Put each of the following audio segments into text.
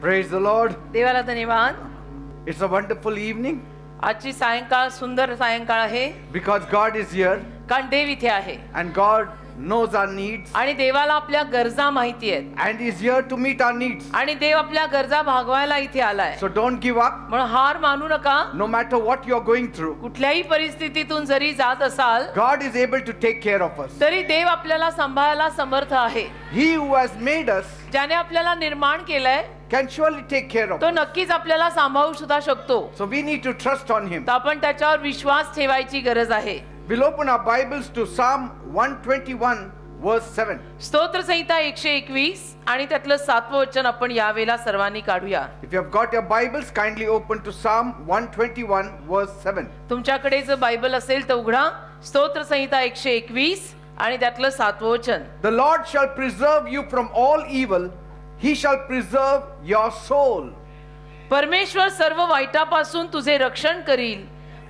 Praise the Lord. देवाला धन्यवाद. It's a wonderful evening आजची सायंकाळ सुंदर सायंकाळ आहे, because God is here कारण देव इथे आहे and God knows our needs आणि देवाला आपल्या गरजा माहिती आहेत and is here to meet our needs. आणि देव आपल्या गरजा भागवायला इथे आलाय. So don't give up. म्हणून हार मानू नका. No matter what you're going through, कुठल्याही परिस्थितीतून जरी जात असाल God is able to take care of us. तरी देव आपल्याला सांभाळायला समर्थ आहे. He who has made us ज्याने आपल्याला निर्माण केलंय can surely take care of तो us. नक्कीच आपल्याला सांभाळू सुद्धा शकतो. So we need to trust on Him. तर आपण त्याच्यावर विश्वास ठेवायची गरज आहे. We'll open our Bibles to Psalm 121 verse 7. स्तोत्र संहिता 121 आणि त्यातलं 7वं वचन आपण यावेळेला सर्वांनी काढूया. If you have got your Bibles, kindly open to Psalm 121 verse 7. तुमच्याकडे जर बायबल असेल तर उघडा स्तोत्र संहिता 121 आणि त्यातलं 7वं वचन. The Lord shall preserve you from all evil. He shall preserve your soul. परमेश्वर सर्व वाईटापासून तुझे रक्षण करील,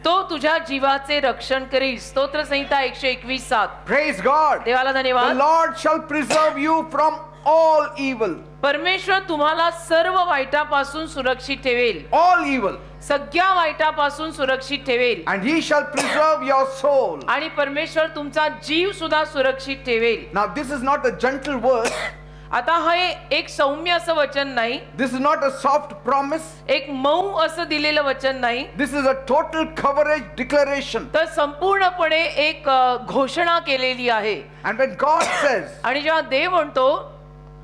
तो तुझ्या जीवाचे रक्षण करील. स्तोत्र संहिता 121:7. Praise God. देवाला The धन्यवाद. Lord shall preserve you from all evil. परमेश्वर तुम्हाला सर्व वाईटापासून सुरक्षित ठेवेल, All evil. सगळ्या वाईटापासून सुरक्षित ठेवेल. And He shall preserve your soul. आणि परमेश्वर तुमचा जीव सुद्धा सुरक्षित ठेवेल. Now this is not a gentle verse. आता हे एक सौम्य असं वचन नाही, This is not a soft promise. एक मऊ असं दिलेलं वचन नाही, This is a total coverage declaration. तर संपूर्णपणे एक घोषणा केलेली आहे. And when God says आणि जेव्हा देव म्हणतो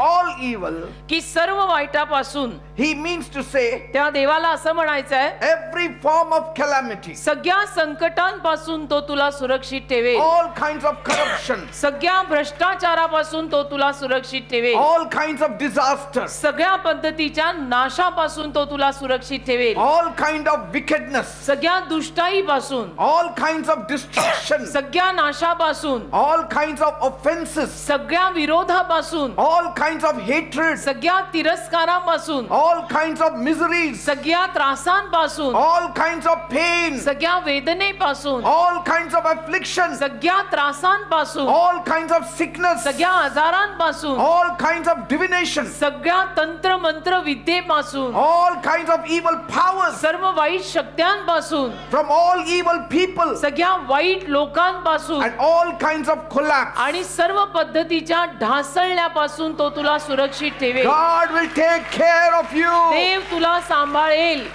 all evil, की सर्व वाईटापासून, He means to say तेव्हा देवाला असं म्हणायचं आहे every form of calamity, सगळ्या संकटांपासून तो तुला सुरक्षित ठेवेल, all kinds of corruption, सगळ्या भ्रष्टाचारापासून तो तुला सुरक्षित ठेवेल, all kinds of disasters, सगळ्या पद्धतीच्या नाशापासून तो तुला सुरक्षित ठेवेल, all kind of wickedness, सगळ्या दुष्टाईपासून, all kinds of destruction, सगळ्या नाशापासून, all kinds of offenses, सगळ्या विरोधापासून, all kinds of hatred, सगळ्या तिरस्कारापासून, all kinds of miseries, सगळ्या त्रासांपासून, all kinds of pain, सगळ्या वेदनेपासून, all kinds of affliction, सगळ्या त्रासांपासून, all kinds of sickness, सगळ्या आजारांपासून, all kinds of divination, सगळ्या तंत्र मंत्र विद्येपासून, all kinds of evil powers, सर्व वाईट शक्त्यांपासून, from all evil people, सगळ्या वाईट लोकांपासून and all kinds of collapse. आणि सर्व पद्धतीच्या ढासळण्यापासून तो तुला सुरक्षित ठेवेल. God will take care of you. देव तुला सांभाळेल.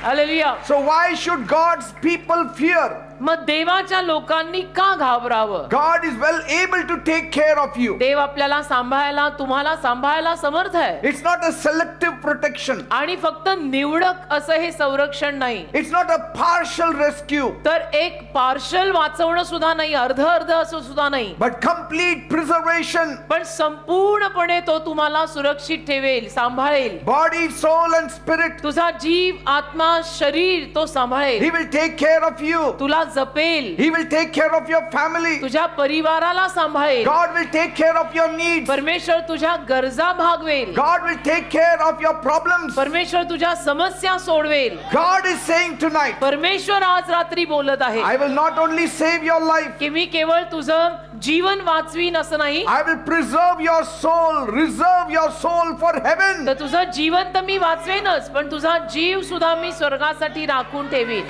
Hallelujah. So why should God's people fear? मग देवाच्या लोकांनी का घाबरावं? God is well able to take care of you. देव आपल्याला सांभाळायला, तुम्हाला सांभाळायला समर्थ आहे. It's not a selective protection. आणि फक्त निवडक असं हे संरक्षण नाही, It's not a partial rescue, तर एक पार्शल वाचवणं सुद्धा नाही, अर्ध अर्ध असं सुद्धा नाही, but complete preservation. पण संपूर्णपणे तो तुम्हाला सुरक्षित ठेवेल, सांभाळेल. Body, soul and spirit. तुझा जीव, आत्मा, शरीर तो सांभाळेल. He will take care of you. तुला जपेल. He will take care of your family. तुझ्या परिवाराला सांभाळेल. God will take care of your needs. परमेश्वर तुझ्या गरजा भागवेल. God will take care of your problems. परमेश्वर तुझ्या समस्या सोडवेल. God is saying tonight, परमेश्वर आज रात्री बोलत आहे I will not only save your life, की मी केवळ तुझं जीवन वाचवीन असं नाही, I will preserve your soul, reserve your soul for heaven. तर तुझं जीवन तर मी वाचवेनच, पण तुझा जीव सुद्धा मी स्वर्गासाठी राखून ठेवीन.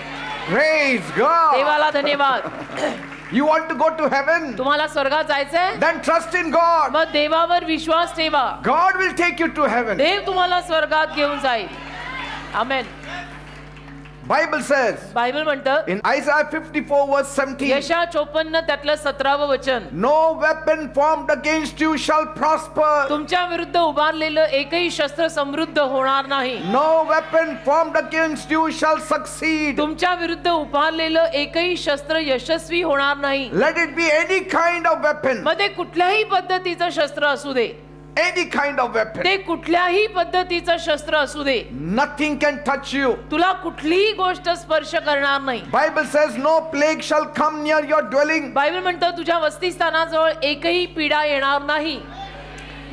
Praise God. देवाला धन्यवाद. You want to go to heaven? तुम्हाला स्वर्गात जायचंय, Then trust in God. मग देवावर विश्वास ठेवा. God will take you to heaven. देव तुम्हाला स्वर्गात घेऊन जाईल. आमेन. Bible says बायबल म्हणतं in Isaiah 54 verse 17, यशा 54 त्यातलं 17वं वचन, no weapon formed against you shall prosper. तुमच्या विरुद्ध उभारलेलं एकही शस्त्र समृद्ध होणार नाही. No weapon formed against you shall succeed. तुमच्या विरुद्ध उभारलेलं एकही शस्त्र यशस्वी होणार नाही. Let it be any kind of weapon. मग ते कुठल्याही पद्धतीचं शस्त्र असू दे, Any kind of weapon. ते कुठल्याही पद्धतीचं शस्त्र असू दे, Nothing can touch you. तुला कुठलीही गोष्ट स्पर्श करणार नाही. Bible says no plague shall come near your dwelling. Bible म्हणतं तुझ्या वसतिस्थानाजवळ एकही पीडा येणार नाही.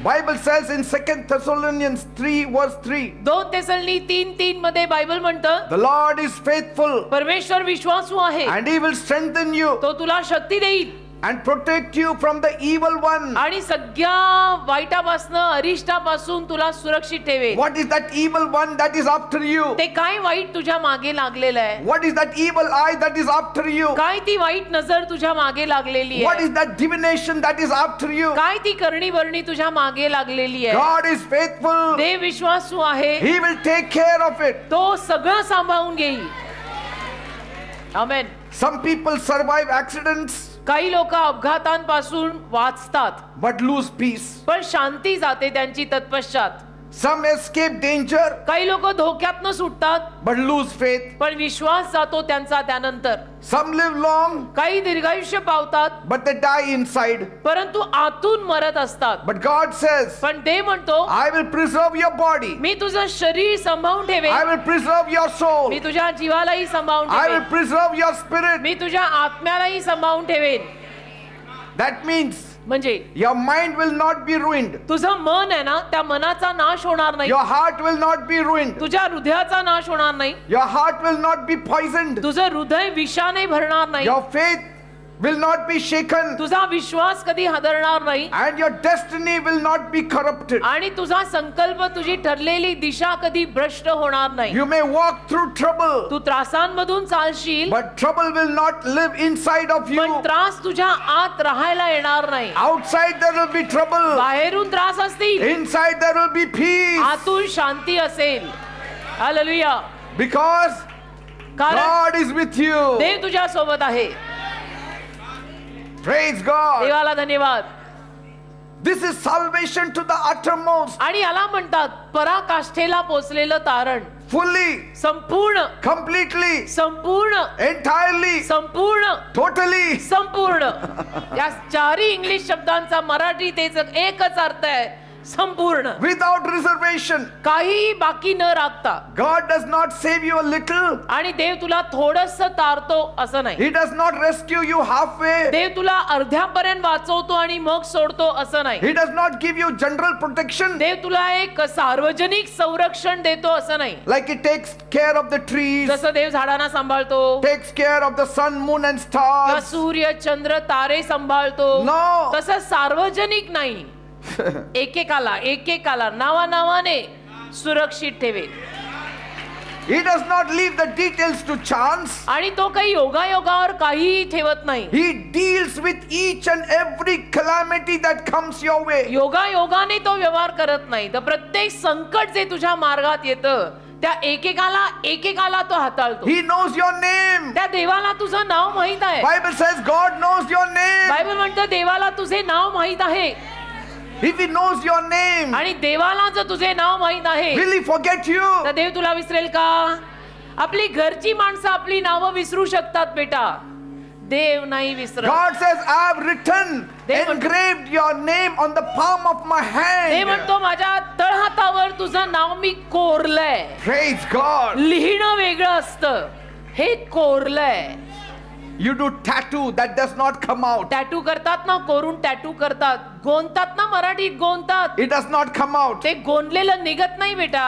Bible says in 2 Thessalonians 3 verse 3, 2 तेसलनी 3:3 मध्ये बायबल म्हणतं the Lord is faithful परमेश्वर विश्वासू आहे, and He will strengthen you. तो तुला शक्ती देईल. and protect you from the evil one. आणि सगळ्या वाईटापासून अरिष्टापासून तुला सुरक्षित ठेवेल. What is that evil one that is after you? ते काय वाईट तुझ्या मागे लागलेलं आहे? What is that evil eye that is after you? काय ती वाईट नजर तुझ्या मागे लागलेली What आहे? is that divination that is after you? काय ती करणी वर्णी तुझ्या मागे लागलेली आहे? God is faithful. देव विश्वासू आहे, He will take care of it. तो सगळं सांभाळून घेईल. आमेन. Some people survive accidents काही लोक अपघातांपासून वाचतात but lose peace. पण शांती जाते त्यांची तत्पश्चात. Some escape danger काही लोक धोक्यातनं सुटतात but lose faith. पण विश्वास जातो त्यांचा त्यानंतर. Some live long काही दीर्घायुष्य पावतात but they die inside. परंतु आतून मरत असतात. But God says, पण देव म्हणतो, I will preserve your body. मी तुझं शरीर सांभाळून I ठेवेन, will preserve your soul. मी तुझ्या जीवालाही सांभाळून I will ठेवेन, preserve your spirit. मी तुझ्या आत्म्यालाही सांभाळून ठेवेन. That means म्हणजे your mind will not be ruined. तुझं मन आहे ना, त्या मनाचा नाश होणार नाही. Your heart will not be ruined. तुझ्या हृदयाचा नाश होणार नाही. Your heart will not be poisoned. तुझं हृदय विषाने भरणार नाही. Your faith will not be shaken. तुझा विश्वास कधी हादरणार नाही. And your destiny will not be corrupted. आणि तुझा संकल्प, तुझी ठरलेली दिशा कधी भ्रष्ट होणार नाही. You may walk through trouble, Tu त्रासांमधून चालशील but trouble will not live inside of पण you. त्रास तुझ्या आत राहायला येणार नाही. Outside there will be trouble. बाहेरून त्रास असतील, Inside there will be peace. आतून शांती असेल. हालेलुया. Because कारण God is with you. देव तुझ्या सोबत आहे. Praise God. देवाला धन्यवाद. This is salvation to the uttermost. आणि याला म्हणतात पराकाष्ठेला पोचलेलं तारण. Fully, संपूर्ण, completely, संपूर्ण, entirely, संपूर्ण, totally. संपूर्ण. या चारही इंग्लिश शब्दांचा मराठी तेच एकच अर्थ आहे, संपूर्ण. Without reservation. काही बाकी न राखता. God does not save you a little. आणि देव तुला थोडस तारतो असं नाही. He does not rescue you halfway. देव तुला अर्ध्यापर्यंत वाचवतो आणि मग सोडतो असं नाही. He does not give you general protection. देव तुला एक सार्वजनिक संरक्षण देतो असं नाही. Like he takes care of the trees, जसं देव झाडांना सांभाळतो, takes care of the sun, moon and किंवा stars. सूर्य चंद्र तारे सांभाळतो, No. तसं सार्वजनिक नाही. एकेकाला नावानावाने सुरक्षित ठेवेल. He does not leave the details to chance. आणि तो काही योगायोगावर काहीही ठेवत नाही. He deals with each and every calamity that comes your way. योगायोगाने तो व्यवहार करत नाही. तर प्रत्येक संकट जे तुझ्या मार्गात येतं त्या एकेकाला तो हाताळतो. He knows your name. त्या देवाला तुझं नाव माहित आहे. Bible says God knows your name. Bible म्हणतं देवाला तुझे नाव माहित आहे. If he knows your name, आणि देवाला जर तुझे नाव माहित आहे will he forget you? तर देव तुला विसरेल का? आपली घरची माणसं आपली नावं विसरू शकतात बेटा, देव नाही विसरत. God says, I have written, Dev engraved your name on the palm of my Dev hand. म्हणतो माझ्या तळहातावर तुझं नाव मी कोरलंय. Praise God. लिहिणं वेगळं असतं, हे कोरलंय. You do tattoo that does not come out. Tattoo करतात ना, कोरून टॅटू करतात, गोंदतात ना, मराठीत गोंदतात. It does not come out. ते गोंदलेलं निघत नाही बेटा.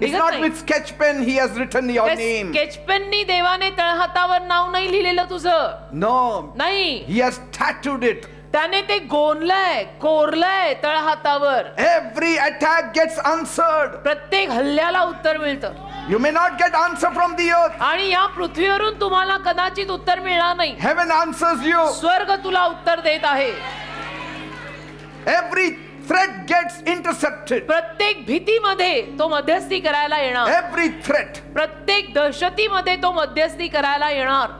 It's निघत not नाही. with sketch pen he has written your name. Sketch पेननी देवाने तळहातावर नाव नाही लिहिलेलं तुझं. No. नाही, He has tattooed it. त्याने ते गोंदलंय, कोरलंय तळहातावर. Every attack gets answered. प्रत्येक हल्ल्याला उत्तर मिळतं. You may not get answer from the earth. आणि या पृथ्वीवरून तुम्हाला कदाचित उत्तर मिळणार नाही. Heaven answers you. स्वर्ग तुला उत्तर देत आहे. Every threat gets intercepted. प्रत्येक भीतीमध्ये तो मध्यस्थी करायला येणार. Every threat, प्रत्येक दहशतीमध्ये तो मध्यस्थी करायला येणार.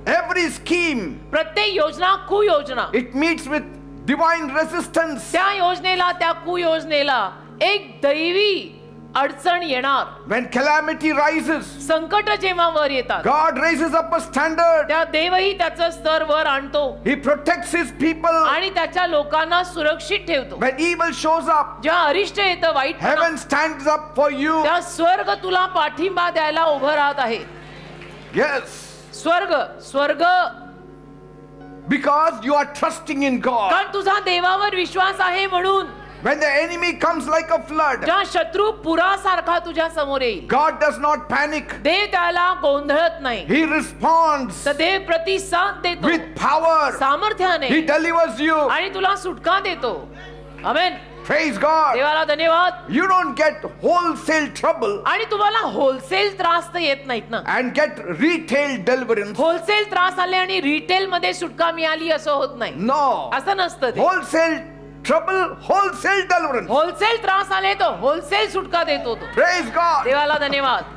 every scheme, प्रत्येक योजना कुयोजना, it meets with divine resistance. त्या योजनेला, त्या कुयोजनेला एक दैवी अडचण येणार. When calamity rises, संकट जेव्हा वर येतात, God raises up a standard. त्या देवही त्याचं स्तर वर आणतो He protects his people. आणि त्याच्या लोकांना सुरक्षित ठेवतो. When evil shows up, जेव्हा अरिष्ट येतं, वाईट, heaven stands up for you. त्या स्वर्ग तुला पाठिंबा द्यायला उभं राहत आहे. Yes, स्वर्ग because you are trusting in God. कारण तुझा देवावर विश्वास आहे म्हणून. When the enemy comes like a flood, जेव्हा शत्रू पुरासारखा तुझ्या समोर येईल, God does not panic. देव त्याला गोंधळत नाही, He responds तर देव प्रतिसाद देतो with power. सामर्थ्याने He delivers you. आणि तुला सुटका देतो. आमेन. Praise God. देवाला धन्यवाद. You don't get wholesale trouble आणि तुम्हाला होलसेल त्रास तर येत नाहीत ना. and get retail deliverance. Wholesale त्रास आले आणि रिटेल मध्ये सुटका मिळाली असं होत नाही. No. असं नसतं ते. Wholesale trouble, wholesale deliverance. Wholesale त्रास आले तो होलसेल सुटका देतो तो. Praise God. देवाला धन्यवाद.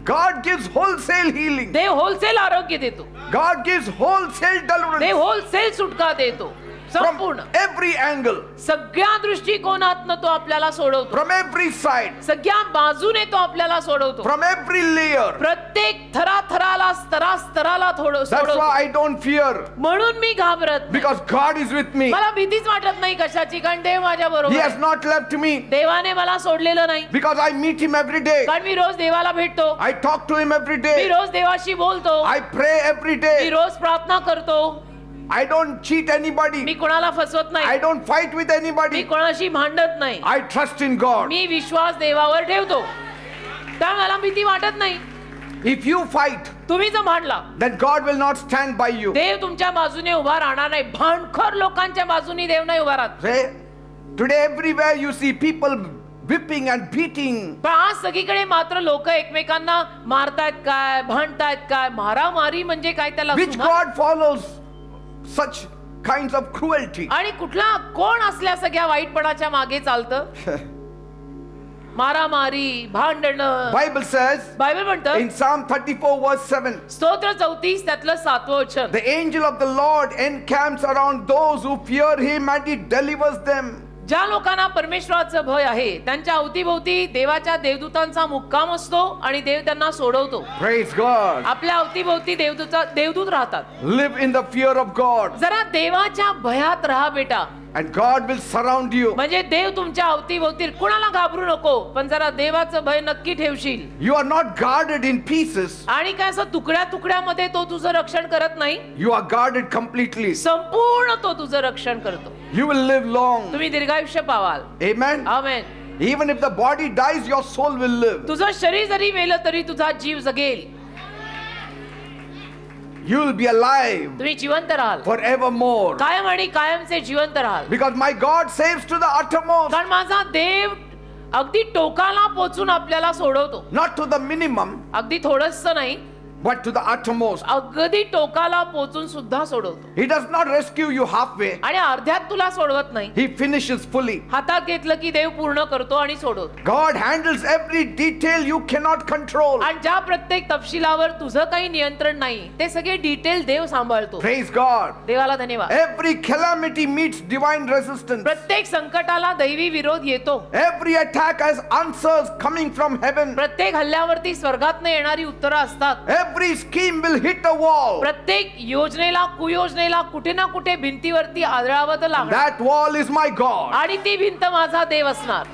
God gives wholesale healing. देव होलसेल आरोग्य देतो. God gives wholesale deliverance देव होलसेल सुटका देतो. from संपूर्ण every angle, सगळ्या दृष्टिकोनातनं तो आपल्याला सोडवतो. from every side, सगळ्या बाजूने तो आपल्याला सोडवतो. from every layer. प्रत्येक थराथराला स्तराला That's सोडवतो. why I don't fear, म्हणून मी घाबरत नाही. because God is with me. मला भीतीच वाटत नाही कशाची, कारण देव माझ्या He बरोबर has not left me, देवाने मला सोडलेलं नाही, because I meet him every day. कारण मी रोज देवाला भेटतो, I talk to him every me day. रोज देवाशी बोलतो, I pray every me day. रोज प्रार्थना करतो, I don't cheat anybody. मी कोणाला फसवत I नाही, don't fight with me anybody. कोणाशी भांडत नाही, I trust in God. मी विश्वास देवावर ठेवतो, त्यामुळे मला भीती वाटत नाही. If you fight, तुम्ही जर भांडला, then God will not stand by you. देव तुमच्या बाजूने उभा राहणार नाही. भांडखोर लोकांच्या बाजूने देव नाही उभा राहत. Say, today everywhere you see people whipping and beating. पण आज सगळीकडे मात्र लोक एकमेकांना मारतायत काय, भांडतायत काय, मारामारी म्हणजे काय, त्याला Which सुमार- God follows such kinds of cruelty? आणि कुठला कोण असल्या सगळ्या वाईटपणाच्या मागे चालतं? मारामारी, भांडणं. Bible says बायबल म्हणतं in Psalm 34 verse 7, स्तोत्र 34 त्यातलं 7वं वचन, the angel of the Lord encamps around those who fear him and he delivers them. ज्या लोकांना परमेश्वराचं भय आहे त्यांच्या अवतीभोवती देवाच्या देवदूतांचा मुक्काम असतो आणि देव त्यांना सोडवतो. Praise God. आपल्या अवतीभोवती देवदूत राहतात. Live in the fear of God जरा देवाच्या भयात राहा बेटा, and God will surround you. म्हणजे देव तुमच्या अवतीभोवती. कुणाला घाबरू नको, पण जरा देवाचं भय नक्की ठेवशील. You are not guarded in pieces. आणि काय असं तुकड्या तुकड्यामध्ये तो तुझं रक्षण करत नाही, You are guarded completely. संपूर्ण तो तुझं रक्षण करतो. You will live long. तुम्ही दीर्घायुष्य पावाल. Amen. Amen. Even if the body dies, your soul will live. तुझं शरीर जरी मेलं तरी तुझा जीव जगेल. You will be alive तुम्ही जिवंत राहाल, forevermore. कायम आणि कायमचे जिवंत राहाल. Because my God saves to the uttermost. कारण माझा देव अगदी टोकाला पोचून आपल्याला सोडवतो. Not to the minimum, अगदी थोडंसं नाही, but to the uttermost. अगदी टोकाला पोचून सुद्धा सोडवतो. He does not rescue you halfway. आणि अर्ध्यात तुला सोडवत नाही, He finishes fully. हातात घेतलं की देव पूर्ण करतो आणि सोडवतो. God handles every detail you cannot control. आणि ज्या प्रत्येक तपशिलावर तुझं काही नियंत्रण नाही, ते सगळे डिटेल देव सांभाळतो. Praise God. देवाला धन्यवाद. Every calamity meets divine resistance. प्रत्येक संकटाला दैवी विरोध येतो. Every attack has answers coming from heaven. प्रत्येक हल्ल्यावरती स्वर्गातनं येणारी उत्तरं असतात. Every scheme will hit a wall. प्रत्येक योजनेला कुयोजनेला कुठे ना कुठे भिंतीवरती आदळावं लागणार, That wall is my God. आणि ती भिंत माझा देव असणार.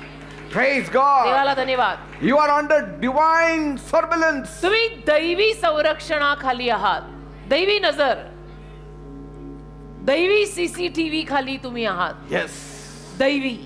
Praise God. देवाला धन्यवाद. You are under divine surveillance. तुम्ही दैवी संरक्षणाखाली आहात. दैवी नजर, दैवी CCTV खाली तुम्ही आहात. Yes. दैवी.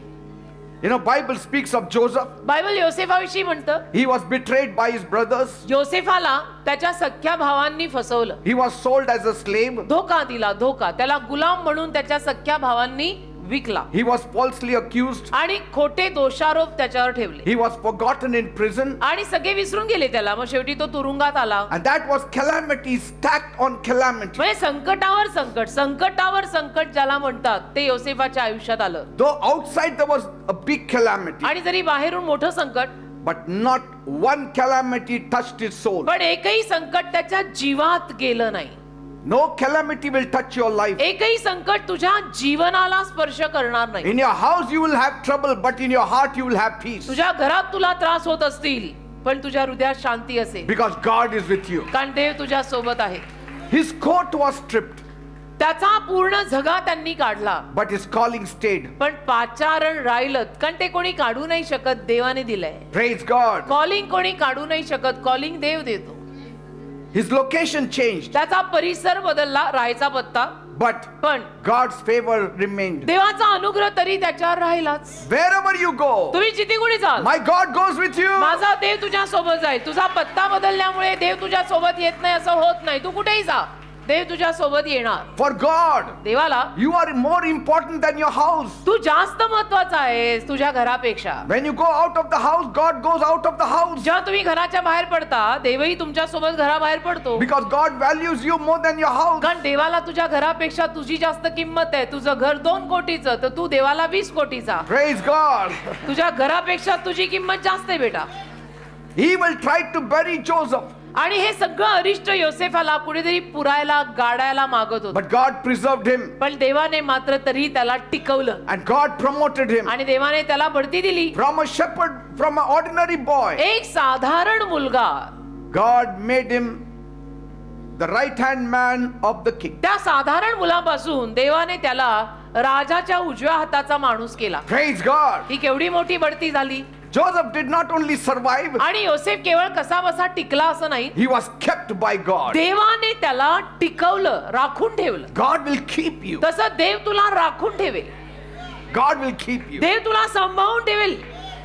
You know, Bible speaks of Joseph. Bible योसेफाविषयी म्हणतं, He was betrayed by his brothers. योसेफाला त्याच्या सख्या भावांनी फसवलं, He was sold as a slave. धोका दिला, धोका. त्याला गुलाम म्हणून त्याच्या सख्या भावांनी विकला He was falsely accused. आणि खोटे दोषारोप त्याच्यावर ठेवले He was forgotten in prison. आणि सगळे विसरून गेले त्याला. मग शेवटी तो तुरुंगात आला. And that was calamity stacked on calamity. म्हणजे संकटावर संकट, संकटावर संकट ज्याला म्हणतात, ते योसेफाच्या आयुष्यात आलं. Though outside there was a big calamity, आणि जरी बाहेरून मोठं संकट, but not one calamity touched his soul. पण एकही संकट त्याच्या जीवात गेलं नाही. No calamity will touch your life. एकही संकट तुझ्या जीवनाला स्पर्श करणार नाही. In your house you will have trouble, but in your heart you will have peace. तुझ्या घरात तुला त्रास होत असतील, पण तुझ्या हृदयात शांती असेल, Because God is with you. कारण देव तुझ्या सोबत आहे. His coat was stripped, त्याचा पूर्ण झगा त्यांनी काढला, but his calling stayed. पण पाचारण राहिलं, कारण ते कोणी काढू नाही शकत, देवाने दिलंय. Praise God. कॉलिंग कोणी काढू नाही शकत, कॉलिंग देव देतो. His location changed, त्याचा परिसर बदलला, राहायचा पत्ता, But पण God's favor remained. देवाचा अनुग्रह तरी त्याच्यावर राहिलाच. Wherever you go, तुम्ही जिथे कुठे जाल, my God goes with you. माझा देव तुझ्या सोबत जाईल. तुझा पत्ता बदलल्यामुळे देव तुझ्या सोबत येत नाही असं होत नाही. तू कुठेही जा, देव तुझ्या सोबत येणार. For God, देवाला you are more important than your house. तू जास्त महत्वाचा आहेस तुझ्या घरापेक्षा. When you go out of the house, God goes out of the house. जेव्हा तुम्ही घराच्या बाहेर पडता, देवही तुमच्या सोबत घराबाहेर पडतो. Because God values you more than your house. कारण देवाला तुझ्या घरापेक्षा तुझी जास्त किंमत आहे. तुझं घर 2 कोटीचं तर तू देवाला 20 कोटीचा. Praise God. तुझ्या घरापेक्षा तुझी किंमत जास्त आहे बेटा. Evil tried to bury Joseph, आणि हे सगळं अरिष्ट योसेफाला कुठेतरी पुरायला गाडायला मागत होतं. but God preserved him पण देवाने मात्र तरी त्याला टिकवलं and God promoted him आणि देवाने त्याला बढती दिली. from a shepherd, from an ordinary boy. एक साधारण मुलगा God made him the right hand man of the king. त्या साधारण मुलापासून देवाने त्याला राजाच्या उजव्या हाताचा माणूस केला. Praise God. ही केवढी मोठी बढती झाली. Joseph did not only survive, आणि योसेफ केवळ कसा बसा टिकला असं नाही, he was kept by God. देवाने त्याला टिकवलं, राखून ठेवलं. God will keep you. तसं देव तुला राखून ठेवेल. God will keep you. देव तुला सांभाळून ठेवेल.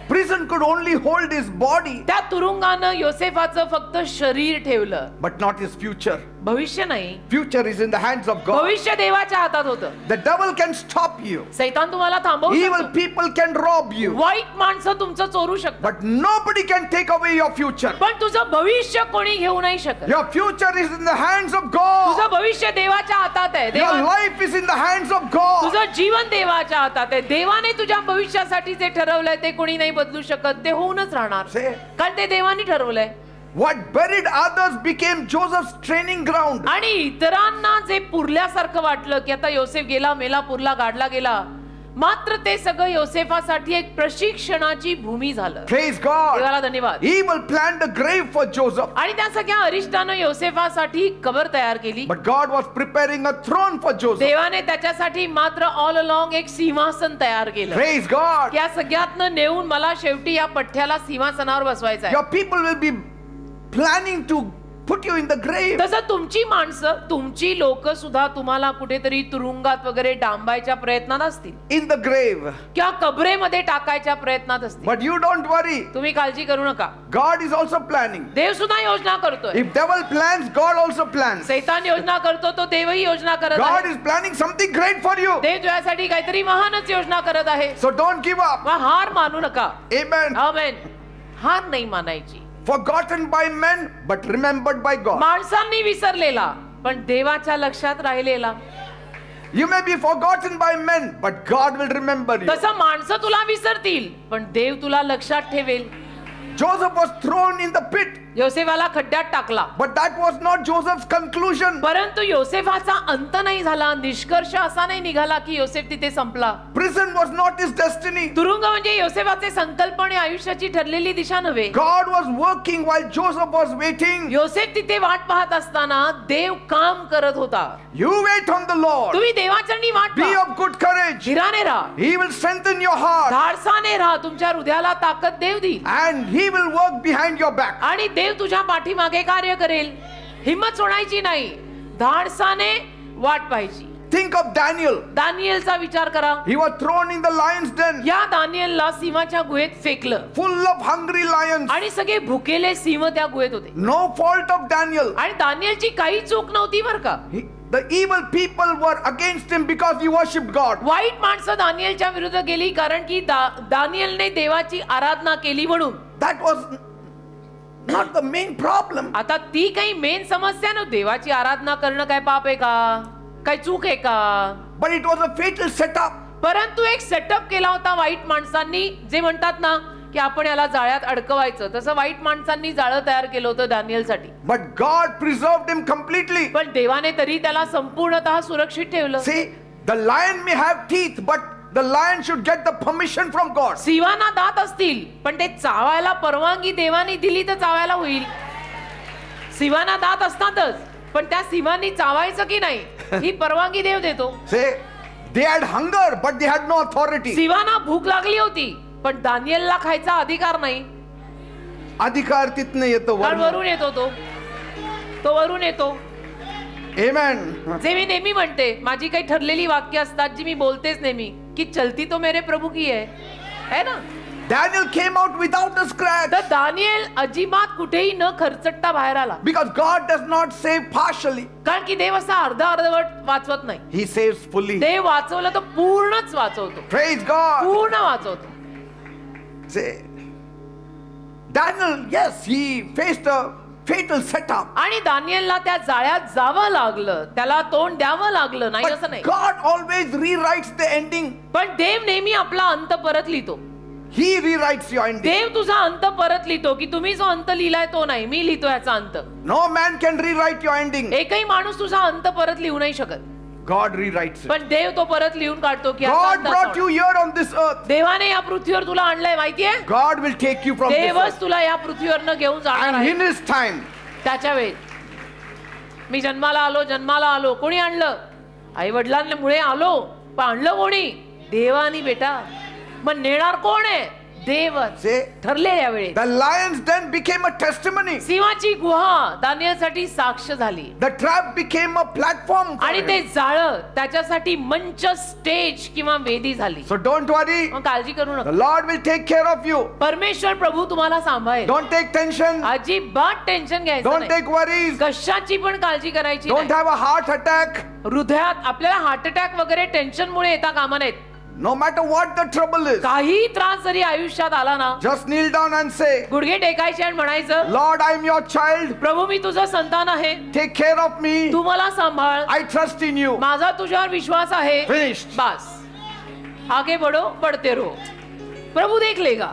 Prison could only hold his body, त्या तुरुंगानं योसेफाचं फक्त शरीर ठेवलं, but not his future. भविष्य नाही. Future is in the hands of God. भविष्य देवाच्या हातात होतं. The devil can stop you. सैतान तुम्हाला थांबवू Evil शकतो. people can rob you. वाईट माणसं तुमचं चोरू शकतात, But nobody can take away your future. पण तुझं भविष्य कोणी घेऊ नाही शकत. Your future is in the hands of God. तुझं भविष्य देवाच्या हातात आहे. Your देवा life is in the hands of God. तुझं जीवन देवाच्या हातात आहे. देवाने तुझ्या भविष्यासाठी जे ठरवलंय ते कोणी नाही बदलू शकत. ते होऊनच राहणार, Say, कारण ते देवाने ठरवलंय. what buried others became Joseph's training ground. आणि इतरांना जे पुरल्यासारखं वाटलं की आता योसेफ गेला, मेला, पुरला, गाडला गेला, मात्र ते सगळं योसेफासाठी एक प्रशिक्षणाची भूमी झालं. Praise God. देवाला धन्यवाद. Evil planned a grave for Joseph, आणि त्या सगळ्या अरिष्टानं योसेफासाठी कबर तयार केली. but God was preparing a throne for Joseph. देवाने त्याच्यासाठी मात्र ऑल अलॉंग एक सिंहासन तयार केलं. Praise God. त्या सगळ्यातनं नेऊन मला शेवटी या पठ्याला सिंहासनावर बसवायचं आहे. Your people will be planning to put you in the grave. तसं तुमची माणसं, तुमची लोक सुद्धा तुम्हाला कुठेतरी तुरुंगात वगैरे डांबायच्या प्रयत्नात असतील, In the grave. किंवा कबरेमध्ये टाकायच्या प्रयत्नात असतील. But you don't worry. तुम्ही काळजी करू नका. God is also planning. देव सुद्धा योजना करतोय. If devil plans, God also plans. सैतान योजना करतो, तो देवही योजना करत God आहे. is planning something great for you. देव तुझ्यासाठी काहीतरी महानच योजना करत आहे. So don't give up. मग हार मानू नका. Amen. आमेन. हार नाही मानायची. Forgotten by men, but remembered by God. माणसांनी विसरलेला पण देवाच्या लक्षात राहिलेला. You may be forgotten by men, but God will remember you. तसं माणसं तुला विसरतील पण देव तुला लक्षात ठेवेल. Joseph was thrown in the pit, योसेफाला खड्ड्यात टाकला, but that was not Joseph's conclusion. परंतु योसेफाचा अंत नाही झाला. निष्कर्ष असा नाही निघाला की योसेफ तिथे संपला. Prison was not his destiny. तुरुंग म्हणजे योसेफाचे संकल्प आणि आयुष्याची ठरलेली दिशा नव्हे. God was working while Joseph was waiting. योसेफ तिथे वाट पाहत असताना देव काम करत होता. You wait on the Lord. तुम्ही देवाचरणी वाट Be पहा. of good courage. धीराने राहा, He will strengthen your heart, धाडसाने राहा. तुमच्या हृदयाला ताकद देव देईल and He will work behind your back. आणि देव तुझ्या पाठीमागे कार्य करेल. हिम्मत सोडायची नाही, धाडसाने वाट पाहायची. Think of Daniel. दानिएलचा विचार करा. He was thrown in the lion's den, या दानिएलला सिंहाच्या गुहेत फेकलं full of hungry lions. आणि सगळे भुकेले सिंह त्या गुहेत होते. No fault of Daniel. आणि दानिएलची काही चूक नव्हती बरं का. The evil people were against him because he worshipped God. वाईट माणसं दानिएलच्या विरुद्ध गेली कारण की दानिएलने देवाची आराधना केली म्हणून. That was not the main problem. आता ती काही मेन समस्या नव्हती. देवाची आराधना करणं काय पाप आहे का, काय चूक आहे का, But it was a fatal setup. परंतु एक सेटअप केला होता वाईट माणसांनी. जे म्हणतात ना की आपण याला जाळ्यात अडकवायचं, तसं वाईट माणसांनी जाळं तयार केलं होतं दानिएलसाठी. But God preserved him completely. पण देवाने तरी त्याला संपूर्णतः सुरक्षित ठेवलं. See, the lion may have teeth, but the lion should get the permission from God. सिंहांना दात असतील पण ते चावायला परवानगी देवाने दिली तर चावायला होईल. सिंहांना दात असतातच पण त्या सिंहांनी चावायचं की नाही ही परवानगी देव देतो. Say, they had hunger, but they had no authority. सिंहांना भूक लागली होती पण दानिएलला खायचा अधिकार नाही. अधिकार तिथनं येतो कारण वरून. वरून येतो तो वरून येतो. Amen. जे मी नेहमी म्हणते, माझी काही ठरलेली वाक्य असतात जी मी बोलतेच नेहमी, की चलती तो मेरे प्रभू की है ना. Daniel came out without a scratch. तर दानिएल अजिबात कुठेही न खरचटता बाहेर आला, Because God does not save partially. कारण की देव असा अर्धवट वाचवत नाही. He saves fully. देव वाचवलं तर पूर्णच वाचवतो, Praise God. पूर्ण वाचवतो. Say, Daniel, yes, he faced a fatal setup. आणि दानिएलला त्या जाळ्यात जावं लागलं, त्याला तोंड द्यावं लागलं, नाही असं But नाही. God always rewrites the ending. पण देव नेहमी आपला अंत परत लिहितो. He rewrites your ending. देव तुझा अंत परत लिहितो, की तुम्ही जो अंत लिहिलाय तो नाही, मी लिहितो याचा अंत. No man can rewrite your ending. एकही माणूस तुझा अंत परत लिहू नाही शकत, God rewrites it. पण देव तो परत लिहून काढतो की याचा God अंत brought असा you here on this earth. देवाने या पृथ्वीवर तुला आणलंय माहितीये. God will take you from this देवच earth. तुला या पृथ्वीवरनं घेऊन जाणार And आहे. in His time, त्याच्या वेळेत मी जन्माला आलो कोणी आणलं? आई वडिलांमुळे आलो, पण आणलं कोणी? देवानी बेटा. मग नेणार कोण आहे? देवच. say, ठरलेल्या वेळेत the lion's den became a testimony. सिंहाची गुहा दानिएलसाठी साक्ष झाली, The trap became a platform for आणि ते him. जाळं त्याच्यासाठी मंच, स्टेज किंवा वेदी झाली. So don't worry. मग काळजी करू The नका, Lord will take care of you. परमेश्वर प्रभू तुम्हाला सांभाळेल. Don't take tension. अजिबात टेन्शन घ्यायचं Don't नाही, take worries. कशाची पण काळजी करायची Don't नाही. have a heart attack. हृदयात आपल्याला हार्ट अटॅक वगैरे टेन्शन मुळे येता कामा नयेत. No matter what the trouble is, काही त्रास जरी आयुष्यात आला ना, just kneel down and say, गुडघे टेकायचे आणि म्हणायचं, Lord, I am your child. प्रभू मी तुझं संतान आहे, Take care of me. तू मला सांभाळ, I trust in you. माझा तुझ्यावर विश्वास आहे. Finished. बस, आगे बढ़ो, बढ़ते रहो, प्रभू देख लेगा.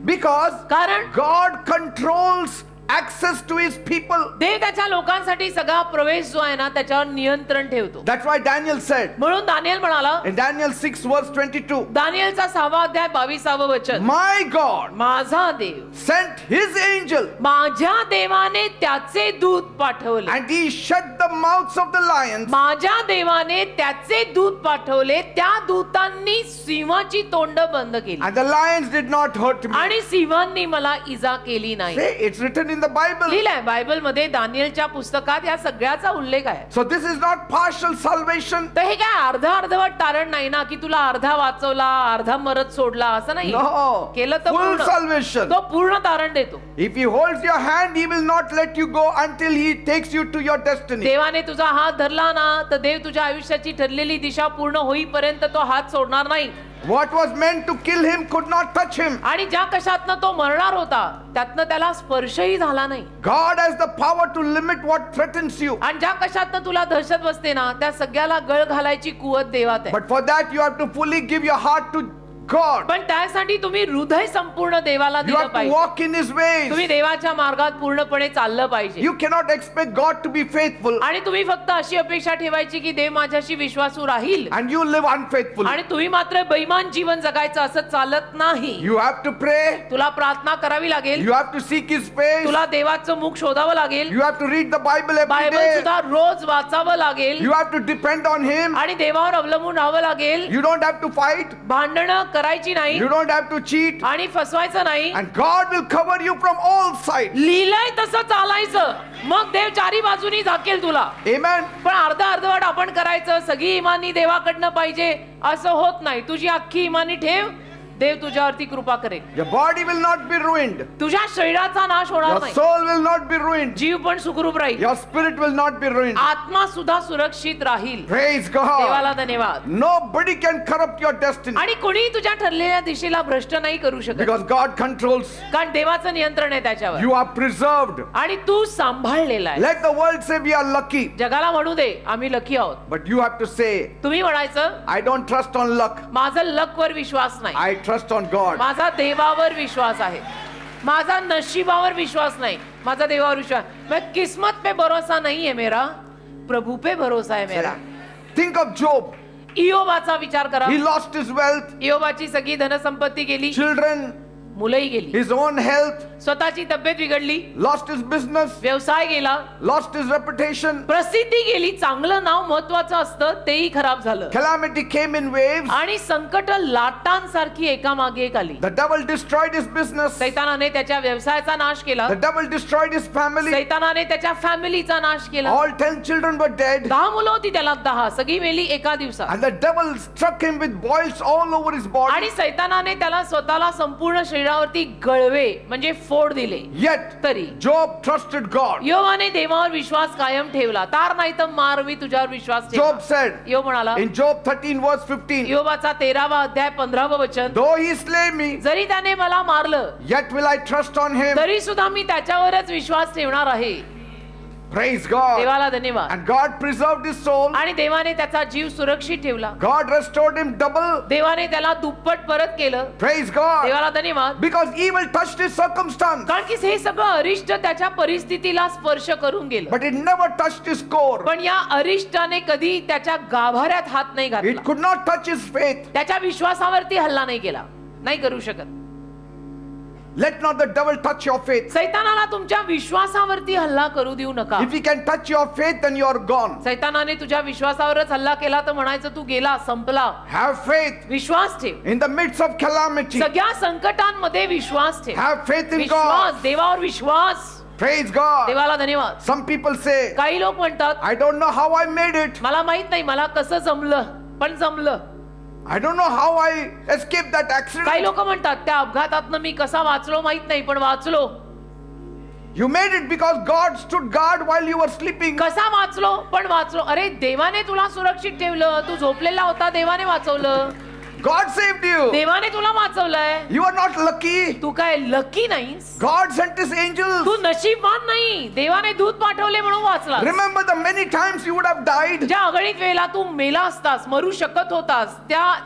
Because कारण God controls access to His people. देव त्याच्या लोकांसाठी सगळा प्रवेश जो आहे ना त्याच्यावर नियंत्रण ठेवतो. That's why Daniel said म्हणून दानिएल म्हणाला, in Daniel 6 verse 22, दानिएलचा 6वा अध्याय 22वे वचन, My God माझा देव, sent His angel माझ्या देवाने त्याचे दूत पाठवले, and He shut the mouths of the lions. माझ्या देवाने त्याचे दूत पाठवले, त्या दूतांनी सिंहाची तोंड बंद केली And the lions did not hurt me. आणि सिंहांनी मला इजा केली नाही. Say, it's written in the Bible. लिहिलंय बायबल मध्ये, दानिएलच्या पुस्तकात या सगळ्याचा उल्लेख आहे. So this is not partial salvation. तर हे काय अर्धवट तारण नाही ना, की तुला अर्धा वाचवला अर्धा मरत सोडला असं नाही. No. केलं तर Full पूर्ण, salvation. तो पूर्ण तारण देतो. If He holds your hand, He will not let you go until He takes you to your destiny. देवाने तुझा हात धरला ना, तर देव तुझ्या आयुष्याची ठरलेली दिशा पूर्ण होईपर्यंत तो हात सोडणार नाही. What was meant to kill him could not touch him. आणि ज्या कशातनं तो मरणार होता त्यातनं त्याला स्पर्शही झाला नाही. God has the power to limit what threatens you. आणि ज्या कशातनं तुला दहशत बसते ना, त्या सगळ्याला गळ घालायची कुवत देवात आहे. But for that you have to fully give your heart to God. पण त्यासाठी तुम्ही हृदय संपूर्ण देवाला You दिलं have to पाहिजे. walk in His ways. तुम्ही देवाच्या मार्गात पूर्णपणे चाललं पाहिजे. You cannot expect God to be faithful आणि तुम्ही फक्त अशी अपेक्षा ठेवायची की देव माझ्याशी विश्वासू राहील and you live unfaithfully. आणि तुम्ही मात्र बेईमान जीवन जगायचं असं चालत नाही. You have to pray. तुला प्रार्थना करावी लागेल, You have to seek His face. तुला देवाचं मुख शोधावं लागेल, You have to read the Bible every Bible day. सुद्धा रोज वाचावं लागेल You have to depend on Him. आणि देवावर अवलंबून राहावं लागेल. You don't have to fight. भांडणं करायची नाही You don't have to cheat. आणि फसवायचं नाही. And God will cover you from all sides. लिहिलंय तसं चालायचं, मग देव चारी बाजूनी झाकेल तुला. Amen. पण अर्धवट आपण करायचं, सगळी इमानी देवाकडनं पाहिजे असं होत नाही. तुझी अख्खी इमानी ठेव, देव तुझ्यावरती कृपा करेल. Your body will not be ruined. तुझ्या शरीराचा नाश होणार Your नाही, soul will not be ruined. जीव पण सुखरूप राहील, Your spirit will not be ruined. आत्मा सुद्धा सुरक्षित राहील. Praise God. देवाला धन्यवाद. Nobody can corrupt your destiny आणि कोणी तुझ्या ठरलेल्या दिशेला भ्रष्ट नाही करू शकत, because God controls. कारण देवाचं नियंत्रण आहे त्याच्यावर. You are preserved. आणि तू सांभाळलेला आहे. Let the world say we are lucky, जगाला म्हणू दे आम्ही लकी आहोत, but you have to say, तुम्ही म्हणायचं I don't trust on luck. माझा लक वर विश्वास नाही, I trust on God. माझा देवावर विश्वास आहे. माझा नशिबावर विश्वास नाही, माझा देवावर विश्वास. मैं किस्मत पे भरोसा नहीं है मेरा, प्रभु पे भरोसा है मेरा. Think of Job. इयोबाचा विचार करा. He lost his wealth, इयोबाची सगळी धनसंपत्ती गेली, children, मुलंही गेली, his own health, स्वतःची तब्येत बिघडली, lost his business, व्यवसाय गेला, lost his reputation. प्रसिद्धी गेली, चांगलं नाव महत्वाचं असतं तेही खराब झालं, Calamity came in waves. आणि संकट लाटांसारखी एकामागे एक आली. The devil destroyed his business. सैतानाने त्याच्या व्यवसायाचा नाश केला, The devil destroyed his family. सैतानाने त्याच्या फॅमिलीचा नाश केला. All 10 children were dead. 10 मुलं होती त्याला, 10 सगळी मेली एका दिवसात. And the devil struck him with boils all over his body. आणि सैतानाने त्याला स्वतःला संपूर्ण शरीरावरती गळवे म्हणजे फोड दिले. Yet तरी Job trusted God. योबाने देवावर विश्वास कायम ठेवला. तार नाही तर मार, मी तुझ्यावर विश्वास Job ठेवला. said योब म्हणाला, in Job 13 verse 15, योबाचा 13वा अध्याय 15वं वचन, though he slay me, जरी त्याने मला मारलं yet will I trust on him. तरी सुद्धा मी त्याच्यावरच विश्वास ठेवणार आहे. Praise God. देवाला धन्यवाद. And God preserved his soul. आणि देवाने त्याचा जीव सुरक्षित ठेवला. God restored him double. देवाने त्याला दुप्पट परत केलं. Praise God. देवाला धन्यवाद. Because evil touched his circumstance, कारण की हे सगळं अरिष्ट त्याच्या परिस्थितीला स्पर्श करून गेलं, but it never touched his core. पण या अरिष्टाने कधी त्याच्या गाभाऱ्यात हात नाही घातला. It could not touch his faith. त्याच्या विश्वासावरती हल्ला नाही केला, नाही करू शकत. Let not the devil touch your faith. सैतानाला तुमच्या विश्वासावरती हल्ला करू देऊ नका. If he can touch your faith, then you are gone. सैतानाने तुझ्या विश्वासावरच हल्ला केला तर म्हणायचं तू गेला, संपला. Have faith विश्वास ठेव. in the midst of calamity. सगळ्या संकटांमध्ये विश्वास ठेव. Have faith in Vishwas, God. देवावर विश्वास. Praise God. देवाला धन्यवाद. Some people say, काही लोक म्हणतात, I don't know how I made it. मला माहित नाही मला कसं जमलं, पण जमलं. I don't know how I escaped that काही accident. लोक म्हणतात त्या अपघातातनं मी कसा वाचलो माहित नाही, पण वाचलो. You made it because God stood guard while you were sleeping. कसा वाचलो, पण वाचलो. अरे देवाने तुला सुरक्षित ठेवलं, तू झोपलेला होता, देवाने वाचवलं. God saved you. देवाने तुला वाचवलंय. You are not lucky. तू काय लकी नाहीस, God sent his angels. तू नशीबवान नाही. देवाने दूत पाठवले म्हणून वाचला. Remember the many times you would have died, ज्या अगणित वेळेला तू मेला असतास, मरू शकत होतास,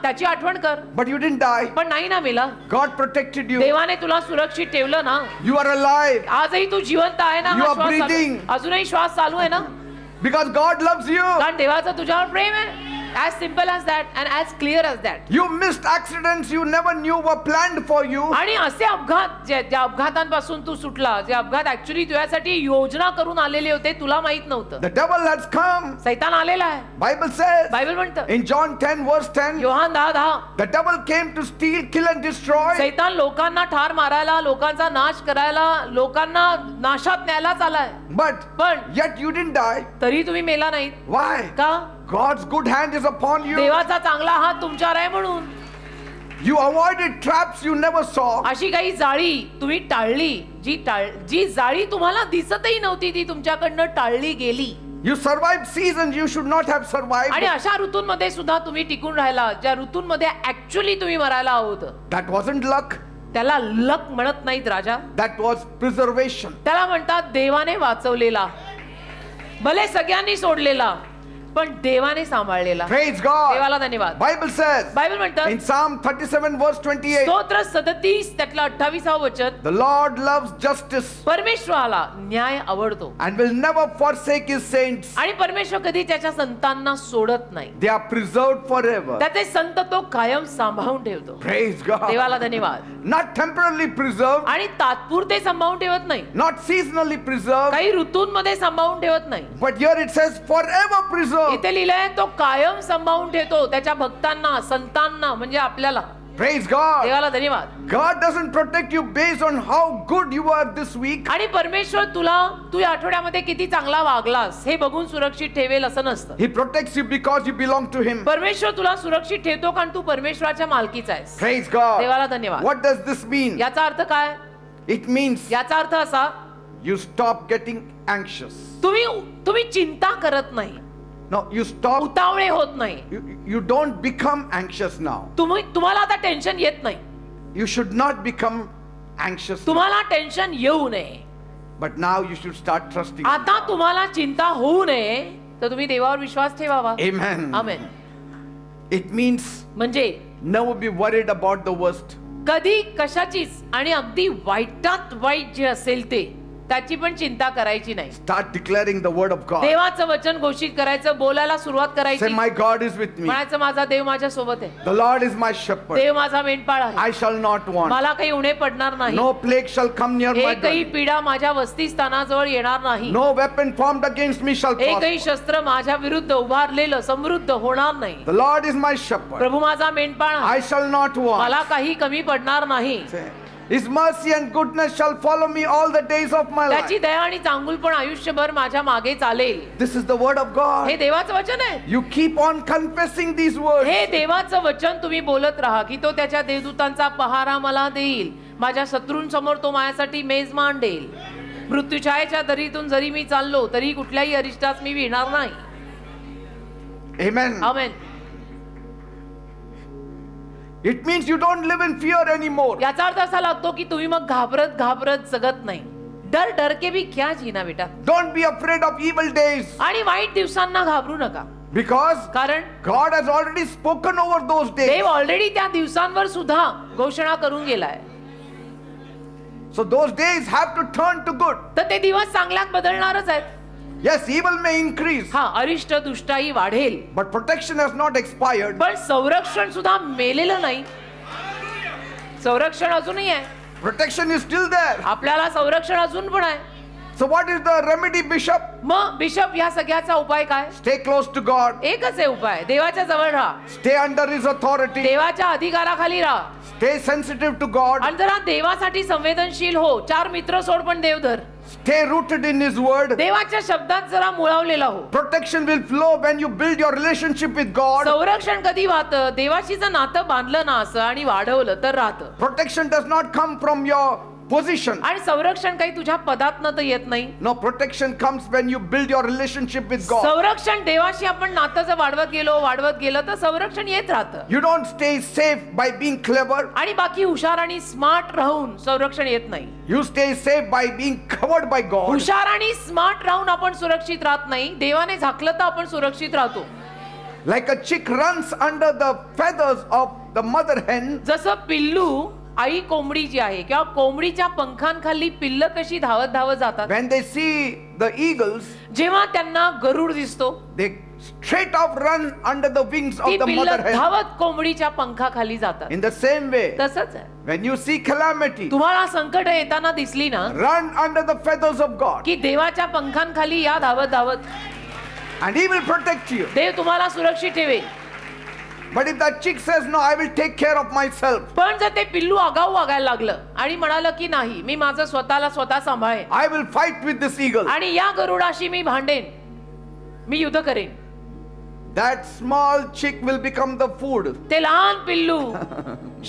त्याची आठवण कर. but you didn't die. पण नाही ना मेला. God protected you. देवाने तुला सुरक्षित ठेवलं ना. You are alive आजही तू जिवंत आहे ना. You हा are श्वास चालू- breathing. अजूनही श्वास चालू आहे ना. because God loves you. कारण देवाचं तुझ्यावर प्रेम आहे. As simple as that and as clear as that. You missed accidents you never knew were planned for you. आणि असे अपघात ज्या अपघातांपासून तू सुटला, जे अपघात ऍक्च्युली तुझ्यासाठी योजना करून आलेले होते, तुला माहित नव्हतं. The devil has come. सैतान आलेला आहे. Bible says बायबल म्हणतं in John 10 verse 10, योहान 10:10, the devil came to steal, kill and destroy. सैतान लोकांना ठार मारायला, लोकांचा नाश करायला, लोकांना नाशात न्यायलाच आलाय. But पण yet you didn't die. तरी तुम्ही मेला नाहीत. Why? का? God's good hand is upon you. देवाचा चांगला हात तुमच्यावर आहे म्हणून. You avoided traps you never saw. अशी काही जाळी तुम्ही टाळली, जी जाळी तुम्हाला दिसतही नव्हती ती तुमच्याकडनं टाळली गेली. You survived seasons you should not have survived. आणि अशा ऋतूंमध्ये सुद्धा तुम्ही टिकून राहिला, ज्या ऋतूंमध्ये ऍक्च्युली तुम्ही मरायला हवं होतं. That wasn't luck. त्याला लक म्हणत नाहीत राजा, That was preservation. त्याला म्हणतात देवाने वाचवलेला. भले सगळ्यांनी सोडलेला, पण देवाने सांभाळलेला. Praise God. देवाला धन्यवाद. Bible says बायबल म्हणतात in Psalm 37 verse 28, स्तोत्र 37 त्यातलं 28वा वचन, the Lord loves justice परमेश्वराला न्याय आवडतो and will never forsake his saints. आणि परमेश्वर कधी त्याच्या संतांना सोडत नाही. They are preserved forever. त्याचे संत तो कायम सांभाळून ठेवतो. Praise God. देवाला धन्यवाद. Not temporarily preserved, आणि तात्पुरते सांभाळून ठेवत नाही, not seasonally preserved, काही ऋतूंमध्ये सांभाळून ठेवत नाही. but here it says forever preserved. इथे लिहिलंय तो कायम सांभाळून ठेवतो त्याच्या भक्तांना, संतांना, म्हणजे आपल्याला. Praise God. देवाला धन्यवाद. God doesn't protect you based on how good you are this week. आणि परमेश्वर तू या आठवड्यामध्ये किती चांगला वागलास हे बघून सुरक्षित ठेवेल असं नसतं. He protects you because you belong to him. परमेश्वर तुला सुरक्षित ठेवतो कारण तू परमेश्वराच्या मालकीचा आहेस. Praise God. देवाला धन्यवाद. What does this mean? याचा अर्थ काय? It means याचा अर्थ असा, you stop getting anxious. तुम्ही चिंता करत नाही, No, you stop. उतावळे होत नाही. You don't become anxious now. तुम्हाला आता टेन्शन येत नाही. You should not become anxious now. तुम्हाला टेन्शन येऊ नये. But now you should start trusting. आता तुम्हाला चिंता होऊ नये तर तुम्ही देवावर विश्वास ठेवावा. Amen. आमेन. It means म्हणजे never be worried about the worst. कधी कशाचीच आणि अगदी वाईटात वाईट जे असेल ते त्याची पण चिंता करायची नाही. Start declaring the word of God. देवाचं वचन घोषित करायचं, बोलायला सुरुवात Say, करायची. my God is with me. म्हणायचं माझा देव माझ्या सोबत आहे, The Lord is my shepherd. देव माझा मेंढपाळ आहे, I shall not want. मला काही उणे पडणार नाही, No plague shall come near my एकही dwelling. पीडा माझ्या वस्तीस्थानाजवळ येणार नाही, No weapon formed against me shall prosper. एकही शस्त्र माझ्या विरुद्ध उभारलेलं समृद्ध होणार नाही. The Lord is my shepherd. प्रभू माझा मेंढपाळ आहे, I shall not want. मला काही कमी पडणार नाही. Say, His mercy and goodness shall follow me all the days of my त्याची life. दया आणि चांगुलपण आयुष्यभर माझ्या मागे चालेल. This is the word of God. हे देवाचं वचन आहे. You keep on confessing these words. हे देवाचं वचन तुम्ही बोलत राहा की तो त्याच्या देवदूतांचा पहारा मला देईल, माझ्या शत्रूंसमोर तो माझ्यासाठी मेज मांडेल. मृत्यूछायेच्या दरीतून जरी मी चाललो तरी कुठल्याही अरिष्टास मी भिणार नाही. Amen. Amen. It means you don't live in fear anymore. याचा अर्थ असा लागतो की तुम्ही मग घाबरत घाबरत जगत नाही. डर डर के भी क्या जीना बेटा. Don't be afraid of evil days. आणि वाईट दिवसांना घाबरू नका, Because कारण God has already spoken over those days. देव ऑलरेडी त्या दिवसांवर सुद्धा घोषणा करून गेलाय. So those days have to turn to good. तर ते दिवस चांगल्यात बदलणारच आहेत. Yes, evil may increase, हा, अरिष्ट दुष्टाई वाढेल, but protection has not expired. पण संरक्षण सुद्धा मेलेलं नाही. संरक्षण अजूनही आहे. Protection is still there. आपल्याला संरक्षण अजून पण आहे. So what is the remedy, Bishop? मग बिशप या सगळ्याचा उपाय काय? Stay close to God. एकच आहे उपाय, देवाच्या जवळ राहा, Stay under His authority. देवाच्या अधिकाराखाली राहा, Stay sensitive to God. आणि जरा देवासाठी संवेदनशील हो. 4 मित्र सोड पण Deodhar. Stay rooted in His word. देवाच्या शब्दात जरा मुळावलेला हो. Protection will flow when you build your relationship with God. संरक्षण कधी वाहतं? देवाशी जर नातं बांधलं ना असं आणि वाढवलं तर राहतं. Protection does not come from your position. आणि संरक्षण काही तुझ्या पदातनं तर येत नाही. No, protection comes when you build your relationship with God. संरक्षण देवाशी आपण नातं जर वाढवत गेलं तर संरक्षण येत राहतं. You don't stay safe by being clever. आणि बाकी हुशार आणि स्मार्ट राहून संरक्षण येत नाही. You stay safe by being covered by God. हुशार आणि स्मार्ट राहून आपण सुरक्षित राहत नाही. देवाने झाकलं तर आपण सुरक्षित राहतो. Like a chick runs under the feathers of the mother hen, जसं पिल्लू आई कोंबडी जी आहे किंवा कोंबडीच्या पंखांखाली पिल्ल कशी धावत धावत जातात, when they see the eagles, जेव्हा त्यांना गरुड दिसतो they straight off run under the wings ती of the पिल्ल mother hen. धावत कोंबडीच्या पंखाखाली जातात. In the same way, तसंच आहे. when you see calamity, तुम्हाला संकट येताना दिसली ना run under the feathers of God, की देवाच्या पंखांखाली या धावत धावत, and He will protect you. देव तुम्हाला सुरक्षित ठेवेल. But if that chick says, no, I will take care of myself, पण जर ते पिल्लू आगाऊ वागायला लागलं आणि म्हणालं की नाही, मी माझं स्वतःला स्वतः सांभाळेन I will fight with this eagle, आणि या गरुडाशी मी भांडेन, मी युद्ध करेन, that small chick will become the food. ते लहान पिल्लू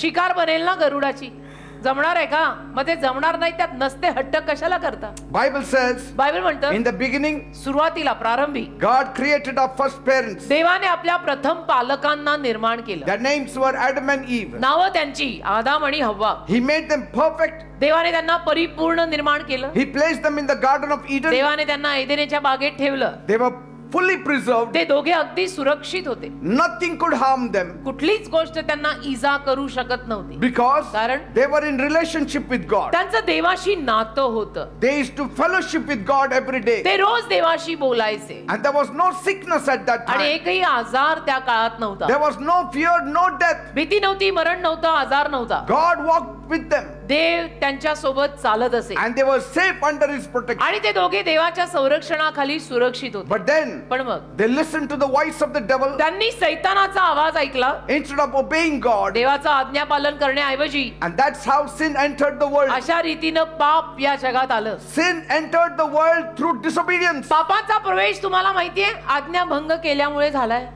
शिकार बनेल ना गरुडाची. जमणार आहे का? मग ते जमणार नाही, त्यात नसते हट्ट कशाला करता? Bible says, बायबल म्हणतं in the beginning, सुरुवातीला प्रारंभी God created our first parents. देवाने आपल्या प्रथम पालकांना निर्माण केलं. Their names were Adam and Eve. नावं त्यांची आदाम आणि हव्वा. He made them perfect. देवाने त्यांना परिपूर्ण निर्माण केलं. He placed them in the Garden of Eden. देवाने त्यांना एदेनेच्या बागेत ठेवलं. They were fully preserved. ते दोघे अगदी सुरक्षित होते. Nothing could harm them कुठलीच गोष्ट त्यांना इजा करू शकत नव्हती, because कारण they were in relationship with God. त्यांचं देवाशी नातं होतं. They used to fellowship with God every day. ते रोज देवाशी बोलायचे And there was no sickness at that आणि time. एकही आजार त्या काळात नव्हता. There was no fear, no death. भीती नव्हती, मरण नव्हतं, आजार नव्हता. God walked with them. देव त्यांच्या सोबत चालत असे And they were safe under His protection. आणि ते दोघे देवाच्या संरक्षणाखाली सुरक्षित होते. But then पण मग they listened to the voice of the devil. त्यांनी सैतानाचा आवाज ऐकला Instead of obeying God. देवाचं आज्ञापालन करण्याऐवजी. And that's how sin entered the world. अशा रीतीनं पाप या जगात आलं. Sin entered the world through disobedience. पापाचा प्रवेश तुम्हाला माहितीये आज्ञाभंग केल्यामुळे झालाय.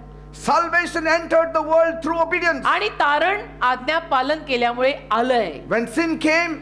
Salvation entered the world through obedience. आणि तारण आज्ञापालन केल्यामुळे आलंय. When sin came,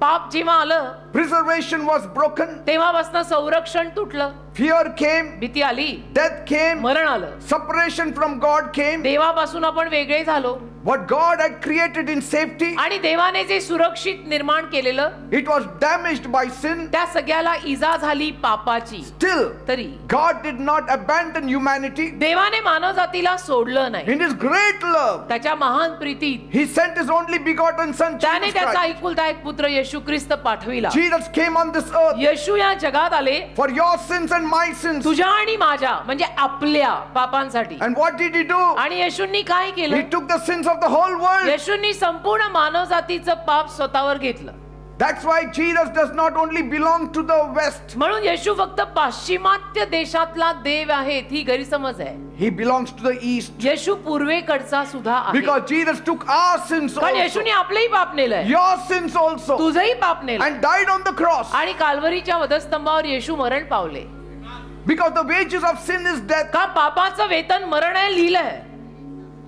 पाप जेव्हा आलं preservation was broken. तेव्हापासून संरक्षण तुटलं, Fear came. भीती आली, Death came. मरण आलं, Separation from God came. देवापासून आपण वेगळे झालो. what God had created in safety, आणि देवाने जे सुरक्षित निर्माण केलेलं it was damaged by sin. त्या सगळ्याला इजा झाली पापाची. Still, तरी God did not abandon humanity. देवाने मानवजातीला सोडलं नाही. In His great love, त्याच्या महान प्रीतीत He sent His only begotten Son, त्याने Jesus त्याचा Christ. एकुलता एक पुत्र येशू ख्रिस्त पाठविला. Jesus came on this earth येशू या जगात आले for your sins and my sins. तुझ्या आणि माझ्या म्हणजे आपल्या पापांसाठी. And what did He do? आणि येशूंनी काय केलं? He took the sins of the whole world. येशूंनी संपूर्ण मानवजातीचं पाप स्वतःवर घेतलं. That's why Jesus does not only belong to the West. म्हणून येशू फक्त पाश्चिमात्य देशातला देव आहे ही गैरसमज आहे. He belongs to the East. येशू पूर्वेकडचा सुद्धा आहे. Because Jesus took our sins कारण also. येशूने आपलेही पाप नेलंय, Your sins also. तुझंही पाप नेलं. And died on the cross. आणि काल्वरीच्या वधस्तंभावर येशू मरण पावले. Because the wages of sin is death. का पापाचं वेतन मरण आहे लिहिलंय.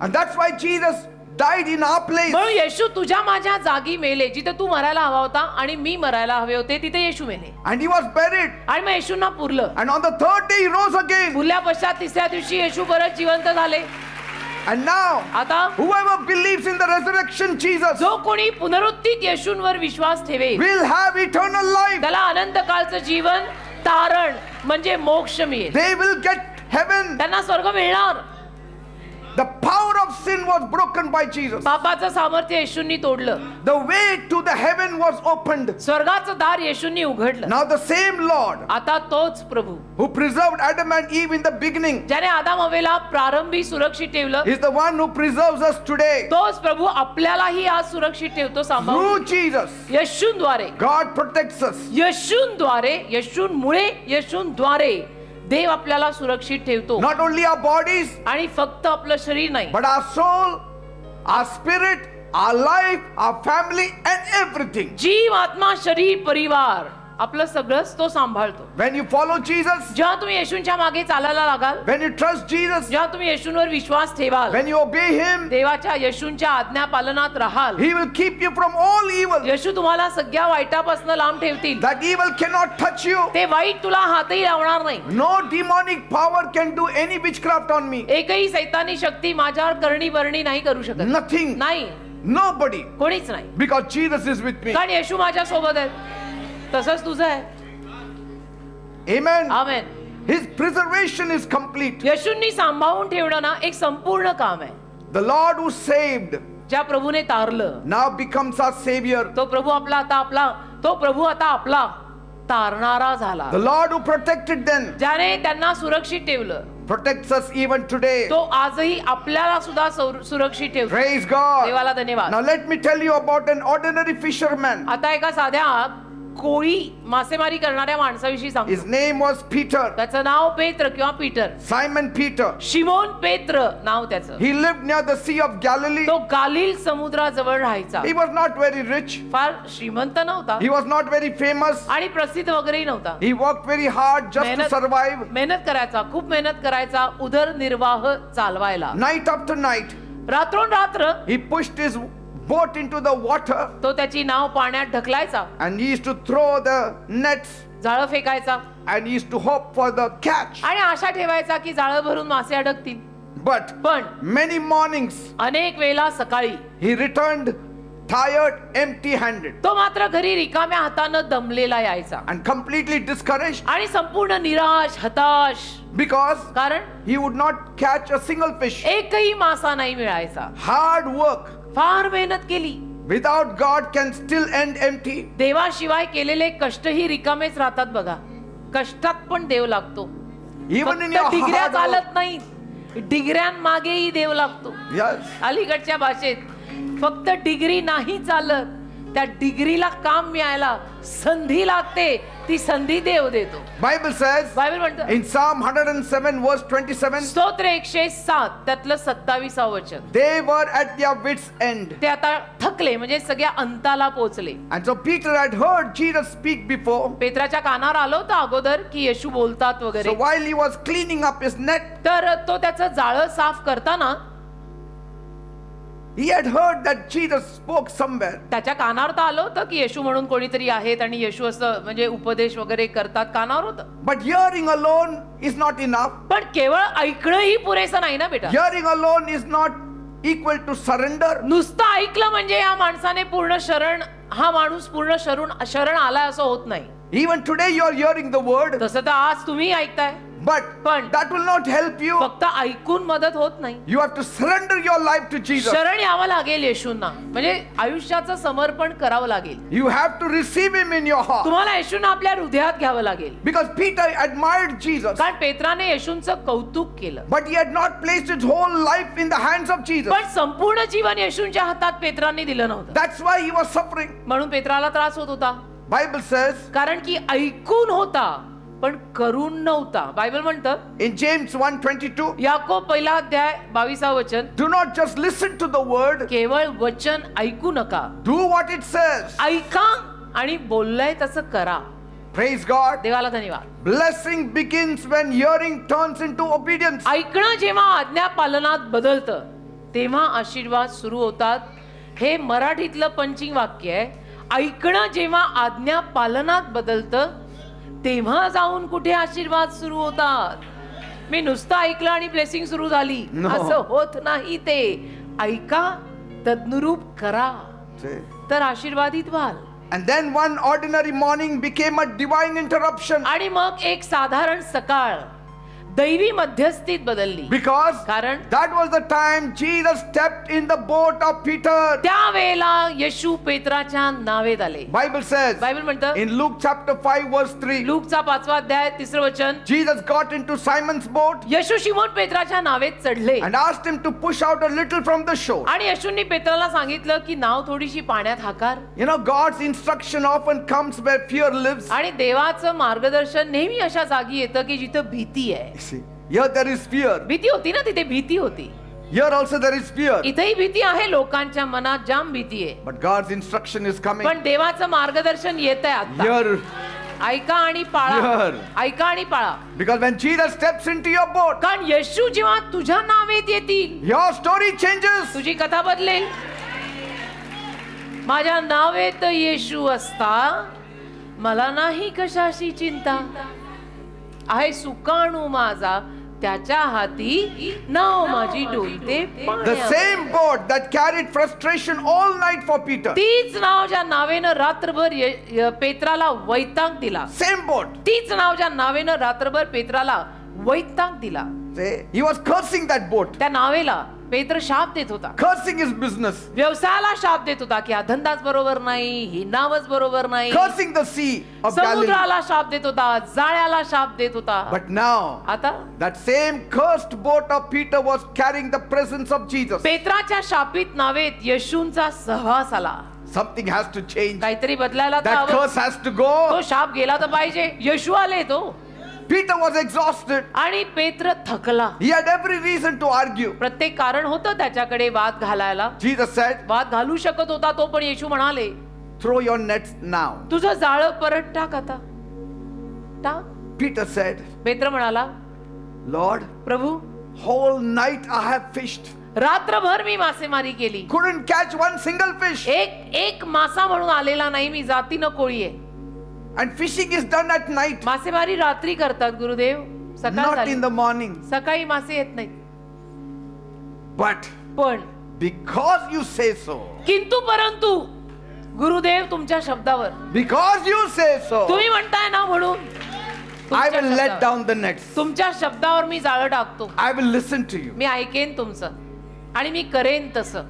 And that's why Jesus died in our place. म्हणून येशू तुझ्या माझ्या जागी मेले. जिथे तू मरायला हवा होता आणि मी मरायला हवे होते तिथे येशू मेले. And He was buried. आणि मग येशूंना पुरलं. And on the third day He rose again. पुरल्या पश्चात तिसऱ्या दिवशी येशू परत जिवंत झाले. And now, आता whoever believes in the resurrection Jesus जो कोणी पुनरुत्थित येशूंवर विश्वास ठेवेल will have eternal life. त्याला अनंत काळचं जीवन तारण म्हणजे मोक्ष मिळेल. They will get heaven. त्यांना स्वर्ग मिळणार. The power of sin was broken by Jesus. पापाचं सामर्थ्य येशूंनी तोडलं. The way to the heaven was opened. स्वर्गाचं दार येशूंनी उघडलं. Now the same Lord आता तोच प्रभू who preserved Adam and Eve in the beginning ज्याने आदाम हवेला प्रारंभी सुरक्षित ठेवलं is the one who preserves us today. तोच प्रभू आपल्यालाही आज सुरक्षित ठेवतो सांभाळून. Through Jesus, येशूंद्वारे God protects us. येशूंद्वारे येशूंमुळे येशूंद्वारे देव आपल्याला सुरक्षित ठेवतो. Not only our bodies, आणि फक्त आपलं शरीर नाही but our soul, our spirit, our life, our family, and everything. जीव आत्मा शरीर परिवार आपलं सगळंच तो सांभाळतो. When you follow Jesus, जेव्हा तुम्ही येशूंच्या मागे चालायला लागाल, when you trust Jesus, जेव्हा तुम्ही येशूंवर विश्वास ठेवाल, when you obey Him, देवाच्या येशूंच्या आज्ञा पालनात राहाल, He will keep you from all evil. येशू तुम्हाला सगळ्या वाईटापासून लांब ठेवतील. That evil cannot touch you. ते वाईट तुला हातही लावणार नाही. No demonic power can do any witchcraft on me. एकही सैतानी शक्ती माझ्यावर करणी बरणी नाही करू शकत. Nothing. नाही, Nobody. कोणीच नाही. Because Jesus is with me. कारण येशू माझ्या सोबत आहे. तसंच तुझं आहे. Amen. Amen. His preservation is complete. येशूंनी सांभाळून ठेवणं ना एक संपूर्ण काम आहे. The Lord who saved ज्या प्रभूने तारलं now becomes our Savior. तो प्रभू आता आपला तारणारा झाला. The Lord who protected them ज्याने त्यांना सुरक्षित ठेवलं protects us even today. तो आजही आपल्याला सुद्धा सुरक्षित ठेवतो. Praise God. देवाला धन्यवाद. Now let me tell you about an ordinary fisherman. आता एका साध्या कोळी मासेमारी करणाऱ्या माणसाविषयी सांगतो. His name was Peter. त्याचं नाव पेत्र किंवा पीटर. Simon Peter. शिमोन पेत्र नाव त्याचं. He lived near the Sea of Galilee. तो गालिल समुद्राजवळ राहायचा. He was not very rich. फार श्रीमंत नव्हता He was not very famous. आणि प्रसिद्ध वगैरेही नव्हता. He worked very hard just to survive. मेहनत करायचा, खूप मेहनत करायचा उदरनिर्वाह चालवायला. Night after night, रात्रोनरात्र he pushed his boat into the water तो त्याची नाव पाण्यात ढकलायचा, and he used to throw the nets जाळं फेकायचा and he used to hope for the catch. आणि आशा ठेवायचा की जाळं भरून मासे अडकतील. But पण many mornings अनेक वेळा सकाळी he returned tired, empty-handed तो मात्र घरी रिकाम्या हातानं दमलेला यायचा and completely discouraged आणि संपूर्ण निराश हताश. because कारण he would not catch a single fish. एकही मासा नाही मिळायचा. Hard work फार मेहनत केली. without God can still end empty. देवाशिवाय केलेले कष्टही रिकामेच राहतात बघा. कष्टात पण देव लागतो. Even in फक्त your डिग्र्या hard work. चालत नाही, डिग्र्यांमागेही देव लागतो. Yes. अलीकडच्या भाषेत फक्त डिग्री नाही चालत, त्या डिग्रीला काम मिळायला संधी लागते. ती संधी देव देतो. Bible says बायबल म्हणतं in Psalm 107 verse 27, स्तोत्र 107 त्यातलं 27 वचन, they were at their wits end. ते आता थकले म्हणजे सगळ्या अंताला पोहोचले. And so Peter had heard Jesus speak before. पेत्राच्या कानावर आलो होतं अगोदर की येशू बोलतात So वगैरे. while he was cleaning up his net, तर तो त्याचं जाळं साफ करताना he had heard that Jesus spoke somewhere. त्याच्या कानावर तर आलं होतं की येशू म्हणून कोणीतरी आहेत आणि येशू असं म्हणजे उपदेश वगैरे करतात, कानावर होतं. But hearing alone is not enough. पण केवळ ऐकणंही पुरेसं नाही ना बेटा. Hearing alone is not equal to surrender. नुसतं ऐकलं म्हणजे या माणसाने पूर्ण हा माणूस पूर्ण शरण आलाय असं होत नाही. Even today you are hearing the word, तसं तर आज तुम्ही ऐकताय, but पण that will not help you. फक्त ऐकून मदत होत नाही. You have to surrender your life to Jesus. शरण यावं लागेल येशूंना, म्हणजे आयुष्याचं समर्पण करावं लागेल. You have to receive him in your heart. तुम्हाला येशूंना आपल्या हृदयात घ्यावं लागेल. Because Peter admired Jesus, कारण पेत्राने येशूंचं कौतुक केलं, but he had not placed his whole life in the hands of Jesus. पण संपूर्ण जीवन येशूंच्या हातात पेत्रांनी दिलं नव्हतं. That's why he was suffering. म्हणून पेत्राला त्रास होत होता. Bible says कारण की ऐकून होता पण करून नव्हता. बायबल म्हणतं in James 1:22, याकोब पहिला अध्याय 22 वचन, do not just listen to the word, केवळ वचन ऐकू नका, do what it says. ऐका आणि बोललंय तसं करा. Praise God. देवाला धन्यवाद. Blessing begins when hearing turns into obedience. ऐकणं जेव्हा आज्ञा पालनात बदलतं तेव्हा आशीर्वाद सुरू होतात. हे मराठीतलं पंचिंग वाक्य आहे. ऐकणं जेव्हा आज्ञा पालनात बदलतं तेव्हा जाऊन कुठे आशीर्वाद सुरू होतात. मी नुसतं ऐकलं आणि ब्लेसिंग सुरू झाली No. असं होत नाही. ते ऐका, तद्नुरूप करा, तर आशीर्वादित व्हाल. And then one ordinary morning became a divine interruption, आणि मग एक साधारण सकाळ दैवी मध्यस्थीत बदलली. because कारण that was the time Jesus stepped in the boat of Peter. त्यावेळेला येशू पेत्राच्या नावेत आले. Bible says बायबल म्हणतं in Luke chapter 5 verse 3, लूकचा 5वा अध्याय 3रं वचन, Jesus got into Simon's boat येशू शिमोन पेत्राच्या नावेत चढले and asked him to push out a little from the shore. आणि येशूंनी पेत्राला सांगितलं की नाव थोडीशी पाण्यात हाकार. You know, God's instruction often comes where fear lives. आणि देवाचं मार्गदर्शन नेहमी अशा जागी येतं की जिथं भीती आहे. See, here there is fear. भीती होती ना, तिथे भीती होती. Here also there is fear. इथेही भीती आहे, लोकांच्या मनात जाम भीती आहे. But God's instruction is coming. पण देवाचं मार्गदर्शन येत आहे आता. Here, ऐका आणि पाळा, Here. ऐका आणि पाळा. because when Jesus steps into your boat, कारण येशू जेव्हा तुझ्या नावेत येतील your story changes. तुझी कथा बदलेल. माझ्या नावेत येशू असता मला नाही कशाची चिंता, आहे सुकाणू माझा त्याच्या हाती, नाव माझी डोलते The पाण्यावर. same boat that carried frustration all night for Peter. तीच नाव ज्या नावेनं रात्रभर पेत्राला वैताग दिला, Same boat. तीच नाव ज्या नावेनं रात्रभर पेत्राला वैताग दिला, See, he was cursing that boat, त्या नावेला पेत्र शाप देत होता. cursing his business, व्यवसायाला शाप देत होता की हा धंदाच बरोबर नाही, ही नावच बरोबर नाही. cursing the sea of Galilee. समुद्राला शाप देत होता, जाळ्याला शाप देत होता. But now, आता that same cursed boat of Peter was carrying the presence of Jesus. पेत्राच्या शापित नावेत येशूंचा सहवास आला. Something has to change. काहीतरी बदलायला तर That हवं. curse has to go. तो शाप गेला तर पाहिजे. येशू आले तो, Peter was exhausted. आणि पेत्र थकला. He had every reason to argue. प्रत्येक कारण होतं त्याच्याकडे वाद घालायला. Jesus said, वाद घालू शकत होता तो, पण येशू म्हणाले throw your nets now. तुझं जाळं परत टाक आता, टाक. Peter said, पेत्र म्हणाला, Lord, Prabhu whole night I have fished. रात्रभर मी मासेमारी केली, Couldn't catch one single fish. एक मासा म्हणून आलेला नाही. मी जातीनं कोळी आहे. And fishing is done at night, मासेमारी रात्री करतात गुरुदेव, सकाळ not झाली. in the morning. सकाळी मासे येत नाहीत. But पण because you say so, किंतु परंतु गुरुदेव तुमच्या शब्दावर, because you say so, तुम्ही म्हणताय ना म्हणून I तुमच्या will let शब्दावर- down the nets. तुमच्या शब्दावर मी जाळं टाकतो. I will listen to you. मी ऐकेन तुमचं आणि मी करेन तसं.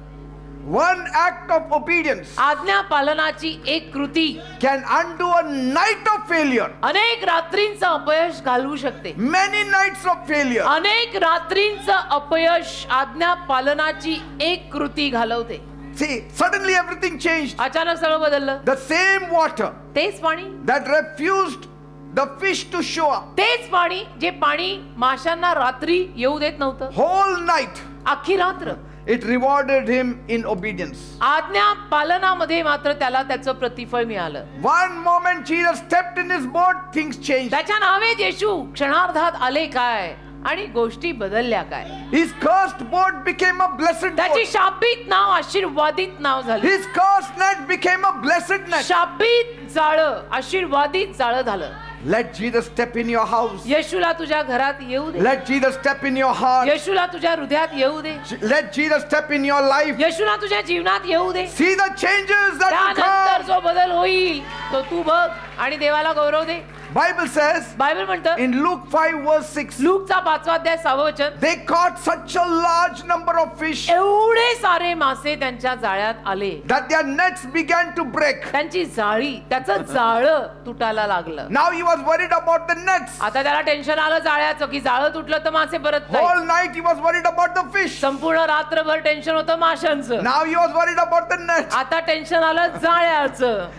One act of obedience आज्ञा पालनाची एक कृती can undo a night of failure. अनेक रात्रींचं अपयश घालवू शकते. Many nights of failure. अनेक रात्रींचं अपयश आज्ञा पालनाची एक कृती घालवते. See, suddenly everything changed. अचानक सगळं बदललं. The same water तेच पाणी, that refused the fish to show up तेच पाणी जे पाणी माशांना रात्री येऊ देत नव्हतं, whole night, अख्खी रात्र, it rewarded him in obedience. आज्ञा पालनामध्ये मात्र त्याला त्याचं प्रतिफळ मिळालं. One moment Jesus stepped in his boat, things changed. त्याच्या नावेत येशू क्षणार्धात आले काय आणि गोष्टी बदलल्या काय. His cursed boat became a blessed त्याची boat. शापित नाव आशीर्वादित नाव झालं. His cursed net became a blessed net. शापित जाळं आशीर्वादित जाळं झालं. Let Jesus step in your house. येशूला तुझ्या घरात येऊ दे. Let Jesus step in your heart. येशूला तुझ्या हृदयात येऊ दे. Let Jesus step in your life. येशूला तुझ्या जीवनात येऊ दे. See the changes that will त्यानंतर come. जो बदल होईल तो तू बघ आणि देवाला गौरव दे. Bible says बायबल म्हणतं in Luke 5 verse 6, लूकचा 5वा अध्याय 6वं वचन, they caught such a large number of fish एवढे सारे मासे त्यांच्या जाळ्यात आले, that their nets began to break. त्यांची जाळी, त्याचं जाळं तुटायला लागलं. Now he was worried about the nets. आता त्याला टेन्शन आलं जाळ्याचं, की जाळं तुटलं तर मासे परत नाही. Whole night he was worried about the fish. संपूर्ण रात्रभर टेन्शन होतं माशांचं. Now he was worried about the nets. आता टेन्शन आलं जाळ्याचं.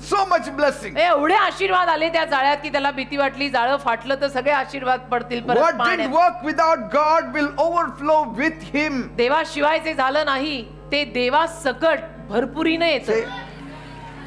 So much blessing. एवढे आशीर्वाद आले त्या जाळ्यात की त्याला भीती वाटली, जाळं फाटलं तर सगळे आशीर्वाद पडतील परत What didn't पाण्यात. work without God will overflow with him. देवाशिवाय जे झालं नाही ते देवासकट भरपुरीने येतं.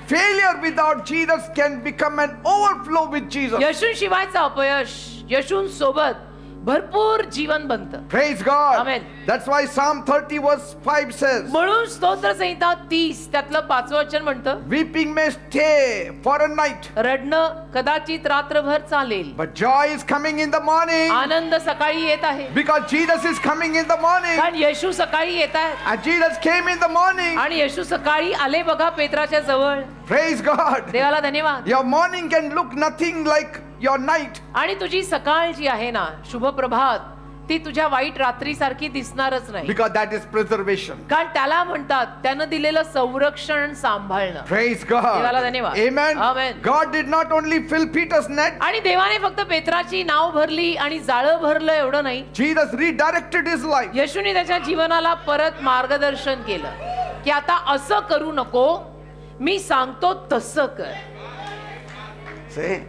Failure without Jesus can become an overflow with Jesus. येशूशिवायचं अपयश येशूं सोबत भरपूर जीवन बनतं. Praise God. Amen. That's why Psalm 30 verse 5 says, म्हणून स्तोत्र संहिता 30 त्यातलं 5वं वचन म्हणतं, weeping may stay for a night, रडणं कदाचित रात्रभर चालेल, but joy is coming in the morning. आनंद सकाळी येत आहे. Because Jesus is coming in the morning. कारण येशू सकाळी येत आहेत. And Jesus came in the morning. आणि येशू सकाळी आले बघा पेत्राच्या जवळ. Praise God. देवाला धन्यवाद. Your morning can look nothing like your night. आणि तुझी सकाळ जी आहे ना, शुभ प्रभात, ती तुझ्या वाईट रात्रीसारखी दिसणारच नाही. Because that is preservation. कारण त्याला म्हणतात त्यानं दिलेलं संरक्षण सांभाळणं. Praise देवाला God. धन्यवाद. Amen. Amen. God did not only fill Peter's net. आणि देवाने फक्त पेत्राची नाव भरली आणि जाळं भरलं एवढं नाही. Jesus redirected his life. येशूने त्याच्या जीवनाला परत मार्गदर्शन केलं की आता असं करू नको, मी सांगतो तसं कर. See?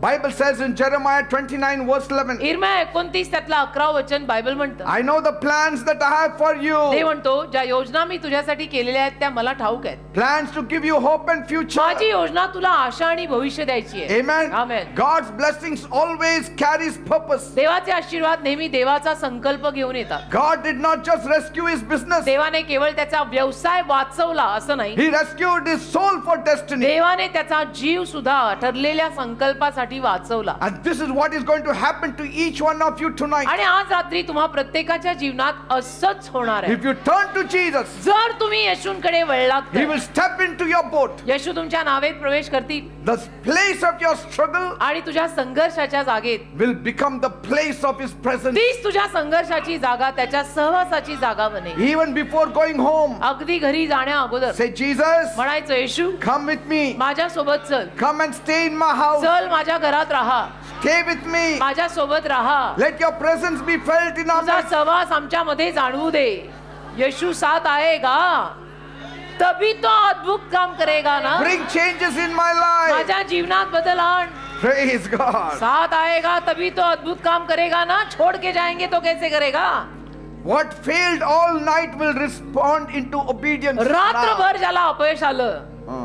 Bible says in Jeremiah 29 verse 11, इर्म्या 29 त्यातलं 11 वचन बायबल म्हणतं, I know the plans that I have for ते you. म्हणतो ज्या योजना मी तुझ्यासाठी केलेल्या आहेत त्या मला ठाऊक आहेत. Plans to give you hope and future. माझी योजना तुला आशा आणि भविष्य द्यायची आहे. Amen. Amen. God's blessings always carries purpose. देवाचे आशीर्वाद नेहमी देवाचा संकल्प घेऊन येतात. God did not just rescue his business. देवाने केवळ त्याचा व्यवसाय वाचवला असं नाही, He rescued his soul for destiny. देवाने त्याचा जीव सुद्धा ठरलेल्या संकल्पासाठी वाचवला. And this is what is going to happen to each one of you tonight. आणि आज रात्री तुम्हा प्रत्येकाच्या जीवनात असंच होणार आहे. If you turn to Jesus, जर तुम्ही येशूंकडे वळलात He तर will step into your boat. येशू तुमच्या नावेत प्रवेश करतील The place of your struggle आणि तुझ्या संघर्षाच्या जागेत will become the place of His presence. तीच तुझ्या संघर्षाची जागा त्याच्या सहवासाची जागा बनेल. Even before going home, अगदी घरी जाण्या अगोदर say, Jesus, म्हणायचं, येशू come with me. माझ्या सोबत चल, Come and stay in my house. चल माझ्या घरात राहा, Stay with me. माझ्या सोबत राहा, Let your presence be felt in our तुझा midst. सहवास आमच्या मध्ये जाणवू दे. येशू साथ आएगा तभी तो अद्भुत काम करेगा ना. Bring changes in my life. माझ्या जीवनात बदल आण. Praise God. साथ आएगा तभी तो अद्भुत काम करेगा ना. छोड़ के जाएंगे तो कैसे करेगा. What failed all night will respond into obedience. now. रात्रभर ज्याला अपयश आलं,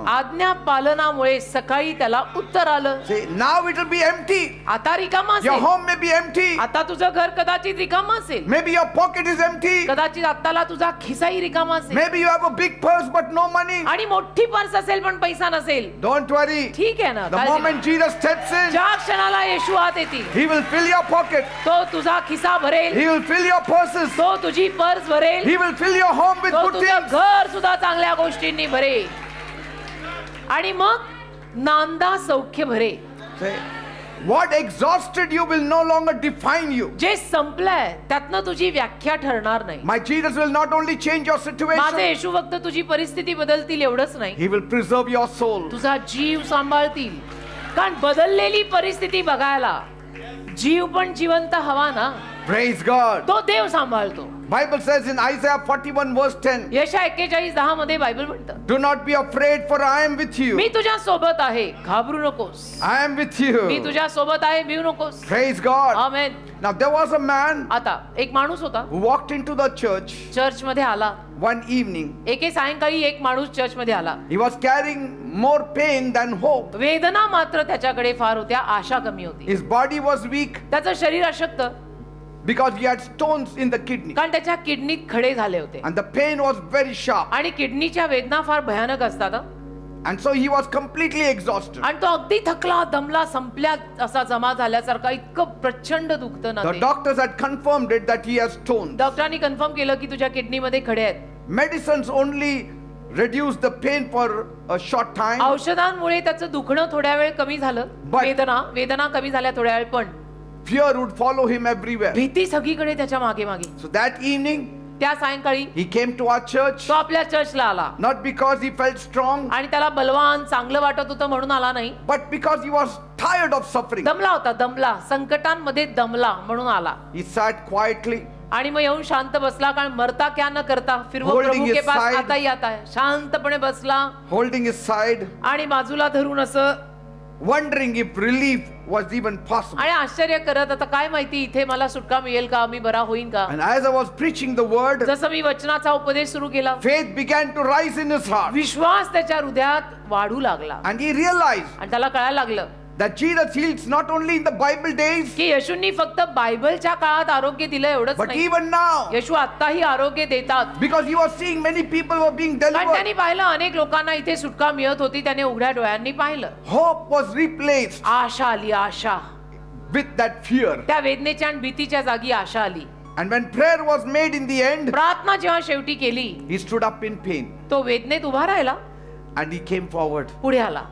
आज्ञा पालनामुळे सकाळी त्याला उत्तर आलं. See, now it will be empty. आता रिकामा Your असेल. home may be empty. आता तुझं घर कदाचित रिकामा असेल. Maybe your pocket is empty. कदाचित आत्ताला तुझा खिसाही रिकामा असेल. Maybe you have a big purse but no money. आणि मोठी पर्स असेल पण पैसा नसेल. Don't worry. ठीक आहे ना. The काळजी moment Jesus steps नाही. in, ज्या क्षणाला येशू आत येतील, He will fill your pocket. तो तुझा खिसा भरेल, He will fill your purses. तो तुझी पर्स भरेल, He will fill your home with तो good तुझं things. घर सुद्धा चांगल्या गोष्टींनी भरेल. आणि मग नांदा सौख्य भरे. Say, what exhausted you will no longer define you. जे संपलंय त्यातनं तुझी व्याख्या ठरणार नाही. My Jesus will not only change your माझे situation, येशू फक्त तुझी परिस्थिती बदलतील एवढंच नाही, He will preserve your soul. तुझा जीव सांभाळतील. कारण बदललेली परिस्थिती बघायला जीव पण जिवंत हवा ना. Praise God. तो देव सांभाळतो. Bible says in Isaiah 41 verse 10, यशा 41:10 मध्ये बायबल म्हणतं, do not be afraid for I am with you. मी तुझ्या सोबत आहे, घाबरू नकोस. I am with me you. तुझ्या सोबत आहे, भिवू नकोस. Praise God. Amen. Now there was a man आता एक माणूस होता, who walked into the church church मध्ये आला. one evening. एके सायंकाळी एक माणूस चर्च मध्ये आला. He was carrying more pain than hope. वेदना मात्र त्याच्याकडे फार होत्या, आशा कमी होती. His body was weak त्याचं शरीर अशक्त, because he had stones in the kidney. कारण त्याच्या किडनीत खडे झाले होते. And the pain was very sharp. आणि किडनीच्या वेदना फार भयानक असतात. And so he was completely exhausted. आणि तो अगदी थकला दमला संपल्या असा जमा झाल्यासारखा इतकं प्रचंड दुखतं ना The ते. doctors had confirmed it that he has stones. डॉक्टरांनी कन्फर्म केलं की तुझ्या किडनीमध्ये खडे आहेत. Medicines only reduce the pain for a short time. औषधांमुळे त्याचं दुखणं थोड्या वेळ कमी झालं. But- वेदना कमी झाल्या थोड्या वेळ, पण Fear would follow him everywhere. भीती सगळीकडे त्याच्या मागे मागे. So that evening, त्या सायंकाळी he came to our church, तो आपल्या चर्चला आला not because he felt strong, आणि त्याला बलवान चांगलं वाटत होतं म्हणून आला नाही. but because he was tired of suffering. दमला होता, दमला, संकटांमध्ये दमला म्हणून आला. He sat quietly, आणि मग येऊन शांत बसला, कारण मरता क्या न करता फिर वो Holding प्रभु के his पास side. आता ही आता है. शांतपणे बसला holding his side, आणि बाजूला धरून असं, wondering if relief was even possible. आणि आश्चर्य करत, आता काय माहिती इथे मला सुटका मिळेल का, मी बरा होईन का. And as I was preaching the word, जसं मी वचनाचा उपदेश सुरू केला, faith began to rise in his heart. विश्वास त्याच्या हृदयात वाढू लागला. And he realized आणि त्याला कळायला लागलं that Jesus heals not only in the Bible days, की येशूंनी फक्त बायबलच्या काळात आरोग्य दिलं एवढंच but नाही. even now. येशू आताही आरोग्य देतात. Because he was seeing many people were being कारण delivered. त्यांनी पाहिलं अनेक लोकांना इथे सुटका मिळत होती. त्याने उघड्या डोळ्यांनी पाहिलं. Hope was replaced आशा आली, आशा. with that fear. त्या वेदनेच्या आणि भीतीच्या जागी आशा आली. And when prayer was made in the end, प्रार्थना जेव्हा शेवटी केली, he stood up in pain तो वेदनेत उभा राहिला, and he came forward. पुढे आला,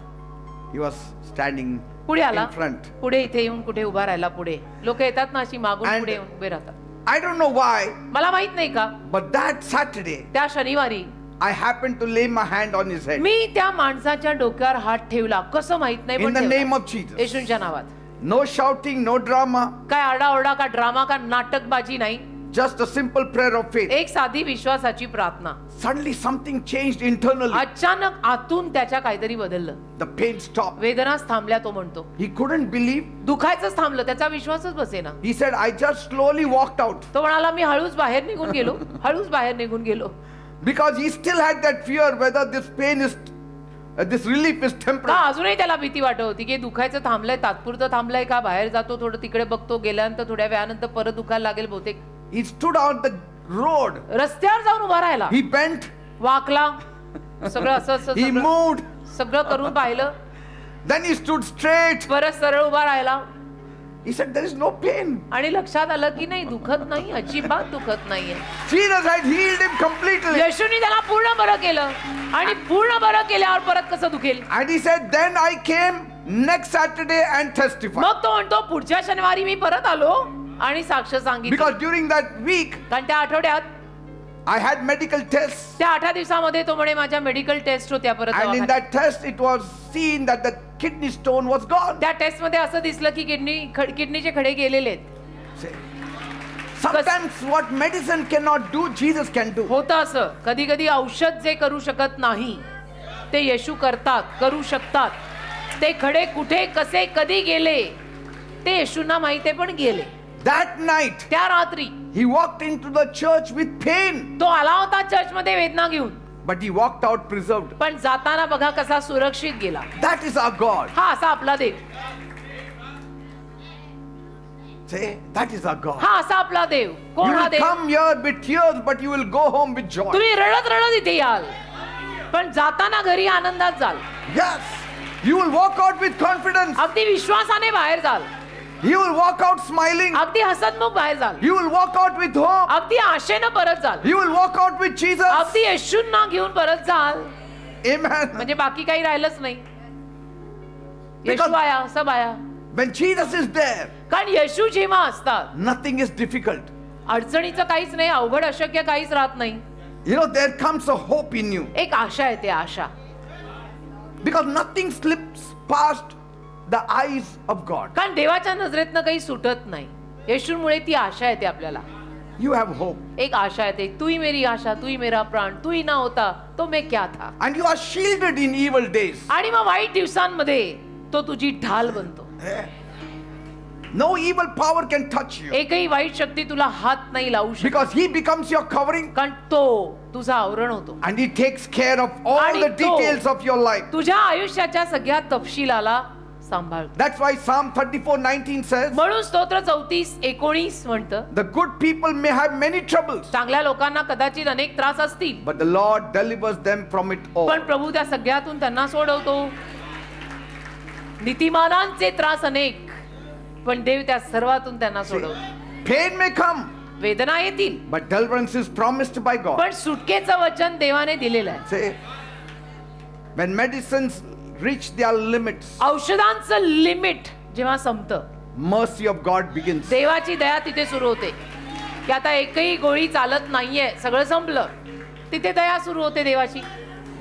He was standing पुढे आला, in front. पुढे इथे येऊन कुठे उभा राहिला. पुढे लोक येतात ना अशी मागून, And- पुढे येऊन उभे राहतात. I don't know why, मला माहित नाही का, but that Saturday, त्या शनिवारी I happened to lay my hand on his head. मी त्या माणसाच्या डोक्यावर हात ठेवला. कसं माहित नाही, In पण the ठेवला. name of Jesus. येशूंच्या नावात. No shouting, no drama, काय आरडाओरडा का ड्रामा का नाटकबाजी नाही. just a simple prayer of faith. एक साधी विश्वासाची प्रार्थना. Suddenly something changed internally. अचानक आतून त्याच्या काहीतरी बदललं. The pain stopped. वेदनाच थांबल्या, तो म्हणतो. He couldn't believe. दुखायचंच थांबलं, त्याचा विश्वासच बसेना. He said, I just slowly walked out. तो म्हणाला, मी हळूच बाहेर निघून गेलो, हळूच बाहेर निघून गेलो. Because he still had that fear whether this pain is, this relief is का temporary. अजूनही त्याला भीती वाटत होती की दुखायचं थांबलंय, तात्पुरतं थांबलंय का, बाहेर जातो थोडं तिकडे बघतो, गेल्यानंतर थोड्या वेळानंतर परत दुखायला लागेल बहुतेक. He stood on the road. रस्त्यावर जाऊन उभा राहिला, He bent. वाकला, सगळं असं असं He सगळं moved. सगळं करून पाहिलं, Then he stood straight. परत सरळ उभा राहिला. He said, there is no pain. आणि लक्षात आलं की नाही, दुखत नाही, अजिबात दुखत नाहीये. Jesus had healed him completely. येशूनी त्याला पूर्ण बरं केलं. आणि पूर्ण बरं केल्यावर परत कसं दुखेल. And he said, then I came next Saturday and testified. मग तो म्हणतो, पुढच्या शनिवारी मी परत आलो आणि साक्ष सांगितली. Because during that week, कारण त्या आठवड्यात, I had medical tests. त्या 8 दिवसामध्ये तो म्हणे माझ्या मेडिकल टेस्ट होत्या परत And in दवाखान्यात. that test, it was seen that the kidney stone was gone. त्या टेस्ट मध्ये असं दिसलं की किडनीचे खडे गेलेले आहेत. See, sometimes what medicine cannot do, Jesus can do. होतं असं, कधी कधी औषध जे करू शकत नाही ते येशू करतात, करू शकतात. ते खडे कुठे कसे कधी गेले ते येशूंना माहिती आहे, पण गेले. That night, त्या रात्री he walked into the church with pain, तो आला होता चर्च मध्ये वेदना घेऊन, but he walked out preserved. पण जाताना बघा कसा सुरक्षित गेला. That is our God. हा असा आपला देव, Say, that is our God. हा असा आपला देव. You कोण हा will Dev? come here with tears, but you will go home with joy. तुम्ही रडत रडत इथे याल, पण जाताना घरी आनंदात जाल. Yes, you will walk out with confidence. अगदी विश्वासाने बाहेर जाल, You will walk out smiling. अगदी हसतमुख बाहेर जाल, You will walk out with hope. अगदी आशेनं परत जाल, You will walk out with Jesus. अगदी येशूंना घेऊन परत जाल. Amen. म्हणजे बाकी काही राहिलंच नाही. येशू Because- आया, सब आया. When Jesus is there, कारण येशू जेव्हा असतात, nothing is difficult. अडचणीचं काहीच नाही, अवघड अशक्य काहीच राहत नाही. You know, there comes a hope in you. एक आशा येते, आशा. Because nothing slips past the eyes of God. कारण देवाच्या नजरेतनं काही सुटत नाही. येशूमुळे ती आशा येते आपल्याला. You have hope. एक आशा येते, तू ही मेरी आशा, तू ही मेरा प्राण, तू ही ना होता तो मैं क्या था. And you are shielded in evil days. आणि मग वाईट दिवसांमध्ये तो तुझी ढाल बनतो. No evil power can touch you. एकही वाईट शक्ती तुला हात नाही लावू शकत. Because He becomes your covering कारण तो तुझा आवरण होतो. and He takes care of all आणि the तो- details of your life. तुझ्या आयुष्याच्या सगळ्या तपशिलाला सांभाळतो. That's why Psalm 34:19 says, म्हणून स्तोत्र 34:19 म्हणतं, the good people may have many troubles, चांगल्या लोकांना कदाचित अनेक त्रास असतील, but the Lord delivers them from it all. पण प्रभू त्या सगळ्यातून त्यांना सोडवतो. नीतिमानांचे त्रास अनेक, पण देव त्या सर्वातून त्यांना सोडवतो. Pain may come, वेदना येतील, but deliverance is promised by God. पण सुटकेचं वचन देवाने दिलेलं आहे. Say, when medicines reach their limits, औषधांचं लिमिट जेव्हा संपतं, mercy of God begins. देवाची दया तिथे सुरू होते की आता एकही गोळी चालत नाहीये, सगळं संपलं. तिथे दया सुरू होते देवाची.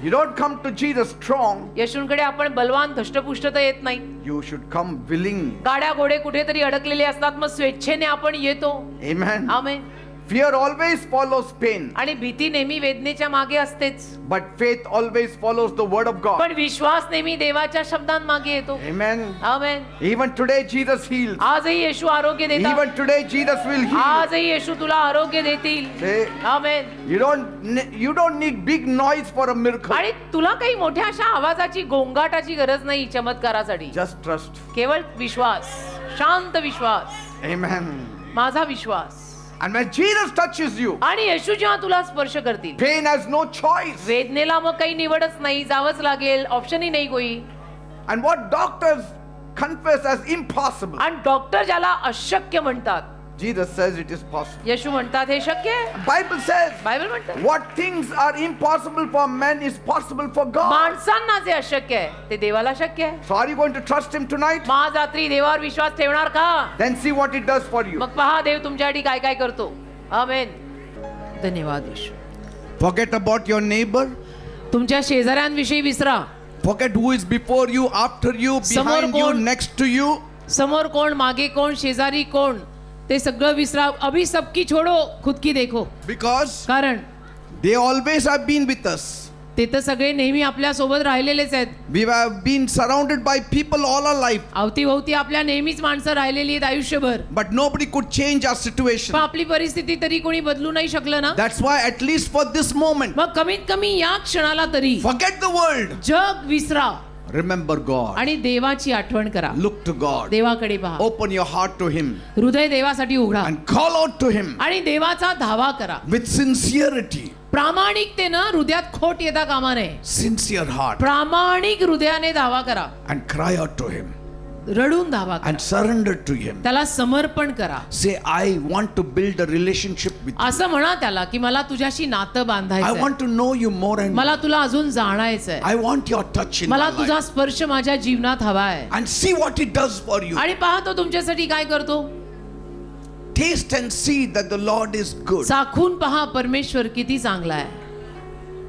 You don't come to Jesus strong, येशूंकडे आपण बलवान धष्टपुष्ट तर येत नाही. you should come willing. गाड्या घोडे कुठेतरी अडकलेले असतात, मग स्वेच्छेने आपण येतो. Amen. आमेन. Fear always follows pain, आणि भीती नेहमी वेदनेच्या मागे असतेच, but faith always follows the word of God. पण विश्वास नेहमी देवाच्या शब्दांमागे येतो. Amen. आमेन. Even today Jesus heals. आजही येशू आरोग्य देतात. Even today Jesus will heal. आजही येशू तुला आरोग्य देतील. Say, amen. you don't need big noise for a miracle. आणि तुला काही मोठ्या अशा आवाजाची गोंगाटाची गरज नाही चमत्कारासाठी. Just trust. केवळ विश्वास, शांत विश्वास, Amen. माझा विश्वास. And when Jesus touches you, आणि येशू जेव्हा तुला स्पर्श करतील, pain has no choice. वेदनेला मग काही निवडच नाही, जावंच लागेल, ऑप्शनही नाही कोई. And what doctors confess as impossible, आणि डॉक्टर ज्याला अशक्य म्हणतात, Jesus says it is possible. येशू म्हणतात हे शक्य आहे. Bible says, बायबल म्हणतात what things are impossible for men is possible for God. माणसांना जे अशक्य आहे ते देवाला शक्य आहे. So are you going to trust him tonight? मग आज रात्री देवावर विश्वास ठेवणार का? Then see what it does for you. मग पहा देव तुमच्यासाठी काय काय करतो. आमेन. धन्यवाद येशू. Forget about your neighbor. तुमच्या शेजाऱ्यांविषयी विसरा. Forget who is before you, after you, समोर behind you, कोण? next to you. समोर कोण, मागे कोण, शेजारी कोण, ते सगळं विसरा. अभी सबकी छोडो, खुद की देखो. Because कारण they always have been with us. ते तर सगळे नेहमी आपल्या सोबत राहिलेलेच आहेत. We have been surrounded by people all our life. अवतीभोवती आपल्या नेहमीच माणसं राहिलेली आहेत आयुष्यभर. But nobody could change our situation. पण आपली परिस्थिती तरी कोणी बदलू नाही शकलं ना. That's why at least for this moment, मग कमीत कमी या क्षणाला तरी forget the world. जग विसरा Remember God. आणि देवाची आठवण करा. Look to God. देवाकडे पहा. Open your heart to him हृदय देवासाठी उघडा and call out to him आणि देवाचा धावा करा. with sincerity. प्रामाणिकतेनं हृदयात खोट येता कामा नये. Sincere heart. प्रामाणिक हृदयाने धावा करा. And cry out to him रडून धावा करा. and surrender to him. त्याला समर्पण करा. Say, I want to build a relationship with you. असं म्हणा त्याला की मला तुझ्याशी नातं I बांधायचं, want to know you more and more. मला तुला अजून जाणायचंय, I want your touch in मला my तुझा life. स्पर्श माझ्या जीवनात हवा आहे. And see what it does for you. आणि पहा तो तुमच्यासाठी काय करतो. Taste and see that the Lord is good. चाखून पहा परमेश्वर किती चांगला आहे.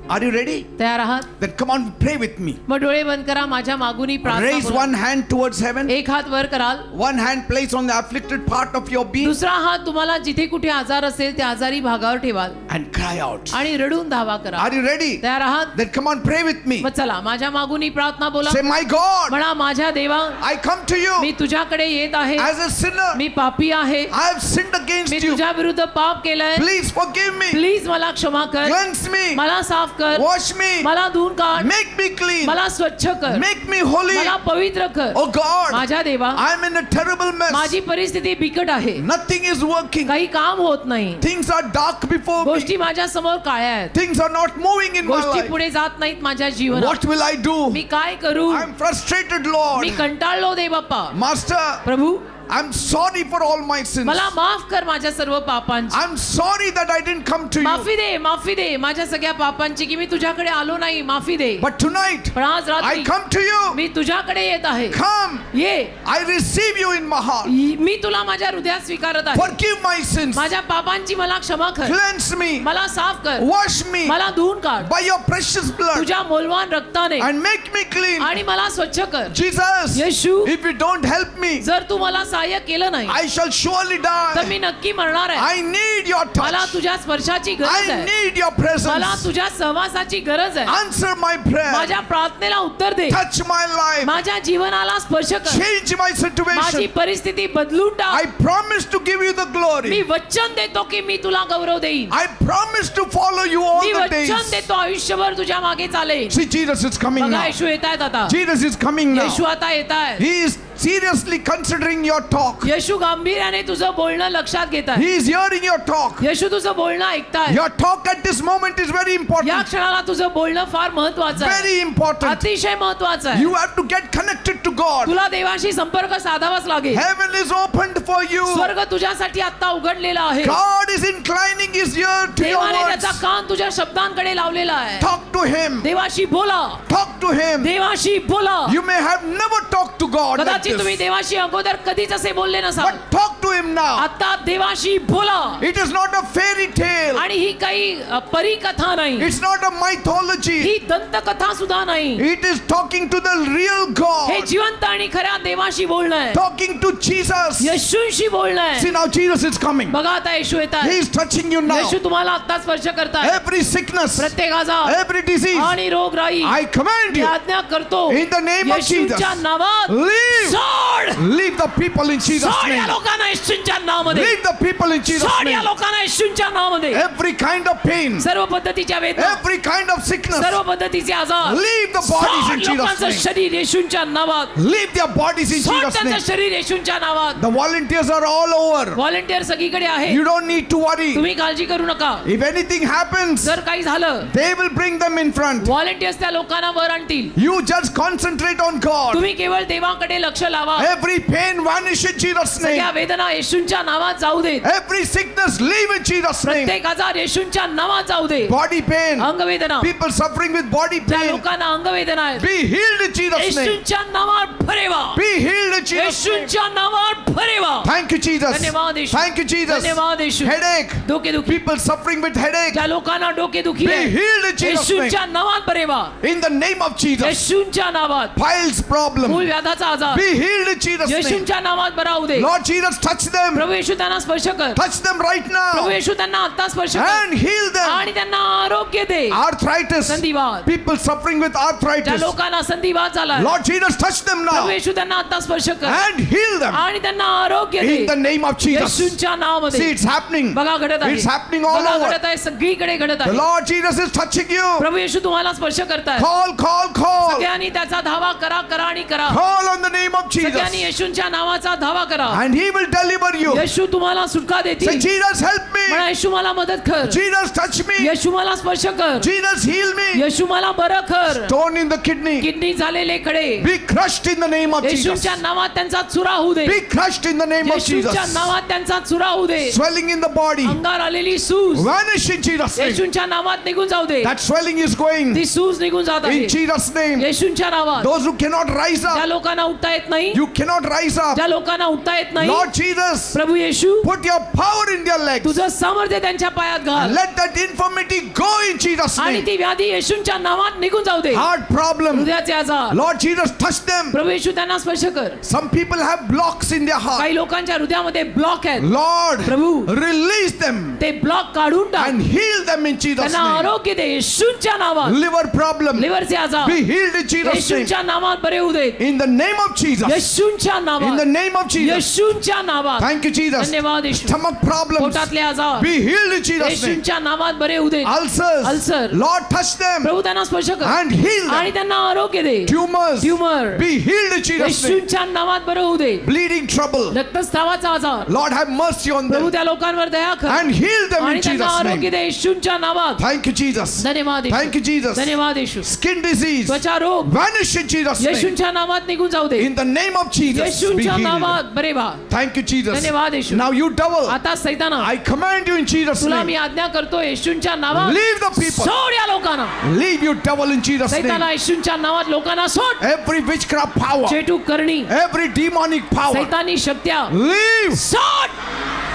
Are you ready? तयार आहात? Then come on, pray with me. मग डोळे बंद करा. माझ्या मागूनी प्रार्थना Raise बोला. one hand towards heaven. एक हात वर कराल, One hand place on the afflicted part of your being दुसरा हात तुम्हाला जिथे कुठे आजार असेल त्या आजारी भागावर ठेवाल and cry out. आणि रडून धावा करा. Are you ready? तयार आहात? Then come on, pray with me. मग चला माझ्या मागूनी प्रार्थना बोला. Say, my God, म्हणा माझ्या देवा, I come to you मी तुझ्याकडे येत आहे. as a sinner. मी पापी आहे. I have sinned against me you. तुझ्या विरुद्ध पाप केलंय. Please forgive me. प्लीज मला क्षमा कर. Cleanse me. मला साफ कर. Wash me. मला धुवून काढ. Make me clean. मला स्वच्छ कर. Make me holy. मला पवित्र कर. Oh God, माझ्या देवा, I'm in a terrible mess. माझी परिस्थिती बिकट आहे. Nothing is working. काही काम होत नाही. Things are dark before me. गोष्टी माझ्या समोर काळ्या आहेत. Things are not moving in my गोष्टी life. पुढे जात नाहीत माझ्या जीवनात. What will I do? मी काय करू. I'm frustrated, Lord. मी कंटाळलो दे बाप्पा. Master, Prabhu, I'm sorry for all my sins. मला माफ कर माझ्या सर्व पापांची. I'm sorry that I didn't come to you. माफी दे, माफी दे माझ्या सगळ्या पापांची की मी तुझ्याकडे आलो नाही. माफी दे. But tonight, पण आज I रात्री come to you. मी तुझ्याकडे येत आहे. Come. ये. I receive you in my heart. मी तुला माझ्या हृदयात स्वीकारत आहे. Forgive my sins. माझ्या पापांची मला क्षमा कर. Cleanse me. मला साफ कर. Wash me मला धुवून काढ by your precious blood तुझ्या मौल्यवान रक्ताने and make me clean. आणि मला स्वच्छ कर. Jesus, Yeshu, if you don't help me, जर तू मला सहाय्य केलं नाही I shall surely तर die. मी नक्की मरणार आहे. I need your मला touch. तुझ्या स्पर्शाची गरज I आहे. need your मला presence. तुझ्या सहवासाची गरज आहे. Answer my prayer. माझ्या प्रार्थनेला उत्तर दे. Touch my life. माझ्या जीवनाला स्पर्श कर. Change my माझी situation. परिस्थिती बदलून I टाक. promise to give you the me glory. वचन देतो की मी तुला गौरव देईन. I promise to follow you all me the वचन days. देतो आयुष्यभर तुझ्या मागे चालेल. See, Jesus is coming बघा now. येशू येत आहेत आता. Jesus is coming now. येशू आता येत आहे. He is seriously considering your talk. येशू गांभीर्याने तुझं बोलणं लक्षात घेत आहे. He is hearing your talk. येशू तुझं बोलणं ऐकताय. Your talk at this moment is very या important. क्षणाला तुझं बोलणं फार महत्वाचं आहे. Very important. अतिशय महत्वाचं आहे. You have to get connected to God. तुला देवाशी संपर्क साधावाच लागेल. Heaven is opened for you. स्वर्ग तुझ्यासाठी आता उघडलेला आहे. God is inclining his ear to your देवाने त्याचा words. कान तुझ्या शब्दांकडे लावलेला आहे. Talk to him. देवाशी बोला. Talk to him. देवाशी बोला. You may have never talked to God like कदाचित तुम्ही this, देवाशी अगोदर कधीच असे बोलले नसाल. but talk to him now. आता देवाशी बोला. It is not a fairy tale. आणि ही काही परिकथा नाही. It's not a mythology. ही दंतकथा सुद्धा नाही. It is talking to the real हे God. जिवंत आणि खऱ्या देवाशी बोलणं आहे. Talking to Jesus. येशूशी बोलणं See, आहे. now Jesus is coming. बघा आता येशू येत He आहे. is touching you now. येशू तुम्हाला आता स्पर्श करताय. Every sickness, प्रत्येकाचा every disease, आणि रोगराई I command मी you, आज्ञा करतो in the name of येशूच्या Jesus, नावात leave. सोड. Leave the people in Jesus' सोड या name. लोकांना येशूच्या नावामध्ये. Leave the people in Jesus' सोड या name. लोकांना येशूच्या नावामध्ये. Every kind of pain, सर्व पद्धतीच्या वेदना, every kind of sickness, सर्व पद्धतीचे आजार, leave the bodies in सोड Jesus' लोकांचं name. शरीर येशूच्या नावात. Leave their bodies in सोड Jesus' त्यांचं name. शरीर येशूच्या नावात. The volunteers are all over. Volunteer सगळीकडे आहे. You don't need to worry. तुम्ही काळजी करू नका. If anything happens, जर काही झालं they will bring them in front. Volunteers त्या लोकांना वर आणतील. You just concentrate on God. तुम्ही केवळ देवाकडे लक्ष लावा. Every pain vanish in Jesus' सगळ्या name. वेदना येशूच्या नावात जाऊ देत. Every sickness leave in Jesus' name. प्रत्येक आजार येशूच्या नावात जाऊ दे. Body pain, अंगवेदना, people suffering with body ज्या pain, लोकांना अंगवेदना आहेत be healed in Jesus' name. येशूच्या नावात भरेवा. Be healed in Jesus' name. येशूच्या नावात भरेवा. Thank you, Jesus. धन्यवाद येशू. Thank you, Jesus. धन्यवाद येशू. Headache, डोकेदुखी, people suffering with headache, ज्या लोकांना डोकेदुखी be आहे healed in Jesus' name. येशूच्या नावात भरेवा. In the name of Jesus. येशूच्या नावात Piles problem, मूळ व्याधाचा आजार be healed in Jesus' name. येशूच्या नावात बरा होऊ दे. Lord Jesus, touch them. प्रभू येशू त्यांना स्पर्श कर. Touch them right प्रभू now येशू त्यांना आता स्पर्श कर and heal them. आणि त्यांना आरोग्य दे. Arthritis, संधिवात, people suffering with ज्या arthritis, लोकांना संधिवात झाला Lord Jesus, touch them प्रभू now येशू त्यांना आता स्पर्श कर and heal them आणि त्यांना आरोग्य in the they. name of Jesus. येशूच्या See, नावामध्ये it's happening. बघा घडत आहे. It's happening all बघा over. घडत आहे, सगळीकडे घडत The आहे. Lord Jesus is touching you. प्रभू येशू तुम्हाला स्पर्श करताय. Call, call, call. सगळ्यांनी त्याचा धावा करा करा आणि करा. Call on the name of सगळ्यांनी Jesus येशूच्या नावाचा धावा करा. and He will deliver you. येशू तुम्हाला सुटका Say, देतील. Jesus, help me. म्हणा येशू मला मदत कर. Jesus, touch me. येशू मला स्पर्श कर. Jesus, heal me. येशू मला बरं कर. Stone in the kidney, kidney झालेले कडे be crushed in the name of Jesus. येशूच्या नावात त्यांचा चुरा होऊ दे. Be crushed in the name of येशूच्या Jesus. नावात त्यांचा चुरा होऊ दे. Swelling in the body, अंगावर आलेली सूज vanish in Jesus' name. येशूच्या नावात निघून जाऊ दे. That swelling is going ती सूज निघून जात आहे in Jesus' name. येशूच्या नावात. Those who cannot rise ज्या up, लोकांना उठता येत नाही, you cannot rise up. ज्या लोकांना उठता येत नाही, Lord Jesus, Prabhu Yeshu put your power in their legs. तुझं सामर्थ्य त्यांच्या पायात घाल Let that infirmity go in Jesus' आणि name. ती व्याधी येशूच्या नावात निघून जाऊ दे. Heart problem, हृदयाचे आजार Lord Jesus, touch them. प्रभू येशू त्यांना स्पर्श कर. Some people have blocks in their heart. काही लोकांच्या हृदयामध्ये ब्लॉक आहेत. Lord, प्रभू release them ते ब्लॉक काढून टाक. and heal them in Jesus' त्यांना name. आरोग्य दे येशूच्या नावात. Liver problem, लिव्हरचे आजार be healed in Jesus' name. येशूच्या नावात बरे होऊ दे. In the name of Jesus. येशूच्या In the नावात. name of Jesus. येशूच्या नावात. Thank you, Jesus. धन्यवाद येशू. Stomach problems, पोटातले आजार be healed in Jesus' name. येशूच्या नावात बरे होऊ दे. Ulcers, Ulcer. Lord, touch them प्रभू त्यांना स्पर्श कर and heal आणि them. त्यांना आरोग्य दे. Tumors, tumour be healed in Jesus' name. येशूच्या नावात बरं होऊ दे. Bleeding trouble, रक्तस्रावाचा आजार Lord, have mercy on Prabhu them त्या लोकांवर दया कर and heal them आणि in त्यांना Jesus' आरोग्य name. दे येशूच्या नावात. Thank you, Jesus. धन्यवाद येशू. Thank you, Jesus. धन्यवाद येशू. Skin disease, त्वचा रोग vanish in Jesus' name. येशूच्या नावात निघून जाऊ दे. In the name of Jesus, be येशूच्या healed. नावात बरे व्हा. Thank you, Jesus. धन्यवाद येशू. Now you devil, आता सैताना I command you in Jesus' तुला मी name. आज्ञा करतो येशूच्या नावात Leave the people. सोड या लोकांना. Leave you devil in Jesus' सैताना name. येशूच्या नावात लोकांना सोड. Every witchcraft power, चेटू करणी every demonic power, सैतानी शक्त्या leave. सोड.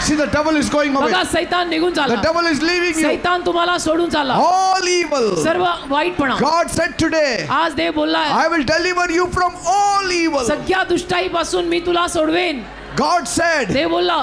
See, the devil is going away. बघा सैतान निघून The चालला. devil is leaving you. सैतान तुम्हाला सोडून चालला. All evil. सर्व वाईटपणा God said today, आज देव बोललाय I will deliver you from all evil. सगळ्या दुष्टाईपासून मी तुला सोडवेन. God said, देव बोलला,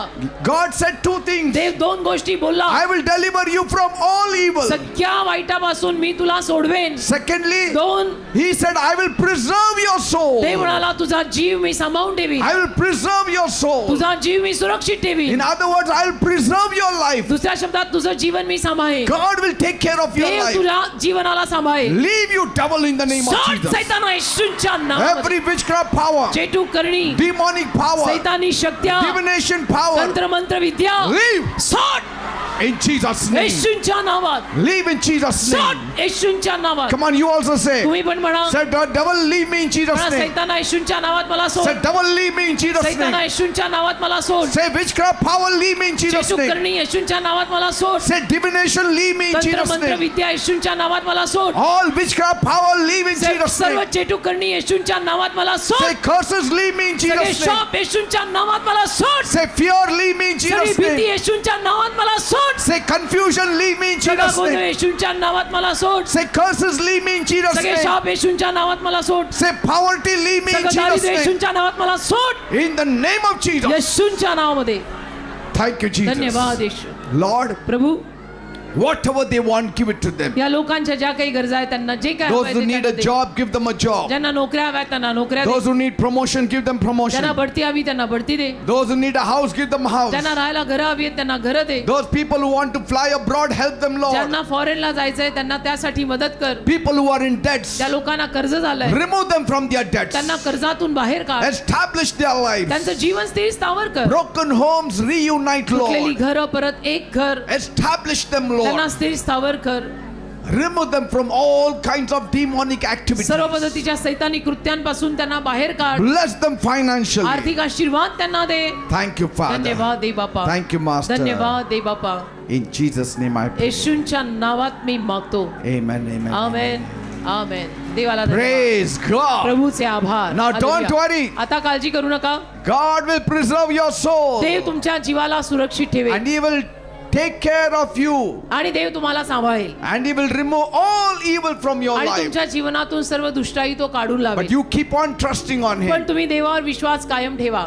God said two things. देव दोन गोष्टी बोलला. I will deliver you from all evil. सगळ्या वाईटापासून मी तुला सोडवेन. Secondly, दोन, he said, I will preserve your soul. देव म्हणाला तुझा जीव मी सांभाळून ठेवीन. I will preserve your soul. तुझा जीव मी सुरक्षित ठेवीन. In other words, I will preserve your life. दुसऱ्या शब्दात तुझं जीवन मी सांभाळेन. God will take care of your Dev life. तुझ्या जीवनाला सांभाळेल. Leave you devil in the name of सोड Jesus. सैताना येशूच्या नावामध्ये. Every witchcraft power, चेटू करणी, demonic power, सैतानी शक्त्या, divination power, तंत्र मंत्र विद्या, leave सोड in Jesus' name. येशूच्या नावात. Leave in Jesus' name. सोड येशूच्या नावात. Come on, you also say. तुम्ही पण म्हणा, Say, devil, leave me in Jesus' म्हणा, name. सैताना येशूच्या नावात मला सोड. Say, devil, leave me in Jesus' सैताना name. येशूच्या नावात मला सोड. Say, witchcraft power, leave me in Jesus' चेटू name. करणी येशूच्या नावात मला सोड. Say, divination, leave me in तंत्र Jesus' मंत्र name. विद्या येशूच्या नावात मला सोड. All witchcraft power, leave in Jesus' सर्व name. चेटू करणी येशूच्या नावात मला सोड. Say, curses, leave me in सगळे Jesus' name. शाप येशूच्या नावात मला सोड. Say, fear, leave me in सगळी Jesus' भीती name. येशूच्या नावात मला सोड. Say, confusion, leave me in सगळा Jesus' गोंधळ name. येशूच्या नावात मला सोड. Say, curses, leave me in Jesus' सगळे name. शाप येशूच्या नावात मला सोड. Say, poverty, leave me in सगळं Jesus' दारिद्र्य name. येशूच्या नावात मला सोड. In the name of Jesus. येशूच्या नावामध्ये. Thank you, Jesus. धन्यवाद येशू. Lord, Prabhu, whatever they want, give it to them. या लोकांच्या ज्या काही गरजा आहेत त्यांना जे काय Those हवंय who ते need त्यांना a they. job, give them a job. ज्यांना नोकऱ्या हव्यात त्यांना नोकऱ्या दे. Those who need promotion, give them promotion. ज्यांना बढती हवी त्यांना बढती दे. Those who need a house, give them a house. ज्यांना राहायला घरं हवी आहेत त्यांना घरं दे. Those people who want to fly abroad, help them, Lord. ज्यांना फॉरेनला जायचंय त्यांना त्यासाठी मदत कर. People who are in debts, ज्या लोकांना कर्ज झालंय remove them from their debts. त्यांना कर्जातून बाहेर काढ. Establish their lives. त्यांचं जीवन स्थिर स्थावर कर. Broken homes, reunite, तुटलेली Lord. घरं परत एक घर Establish them, त्यांना Lord. स्थिर स्थावर कर. Remove them from all kinds of demonic activities. सर्व पद्धतीच्या सैतानी कृत्यांपासून त्यांना बाहेर काढ. Bless them financially. आर्थिक आशीर्वाद त्यांना दे. Thank you, Father. धन्यवाद दे बापा. Thank you, Master. धन्यवाद दे बापा. In Jesus' name I pray. येशूच्या नावात मी मागतो. Amen, amen. आमेन आमेन. देवाला धन्यवाद. Praise God. प्रभूचे आभार. Now don't hallelujah. worry. आता काळजी करू नका. God will preserve your soul. देव तुमच्या जीवाला सुरक्षित ठेवेल And He will take care of you. आणि देव तुम्हाला सांभाळेल And He will remove all evil from your आणि life. तुमच्या जीवनातून सर्व दुष्टाई तो काढून But लावेल. you keep on trusting on पण Him. तुम्ही देवावर विश्वास कायम ठेवा.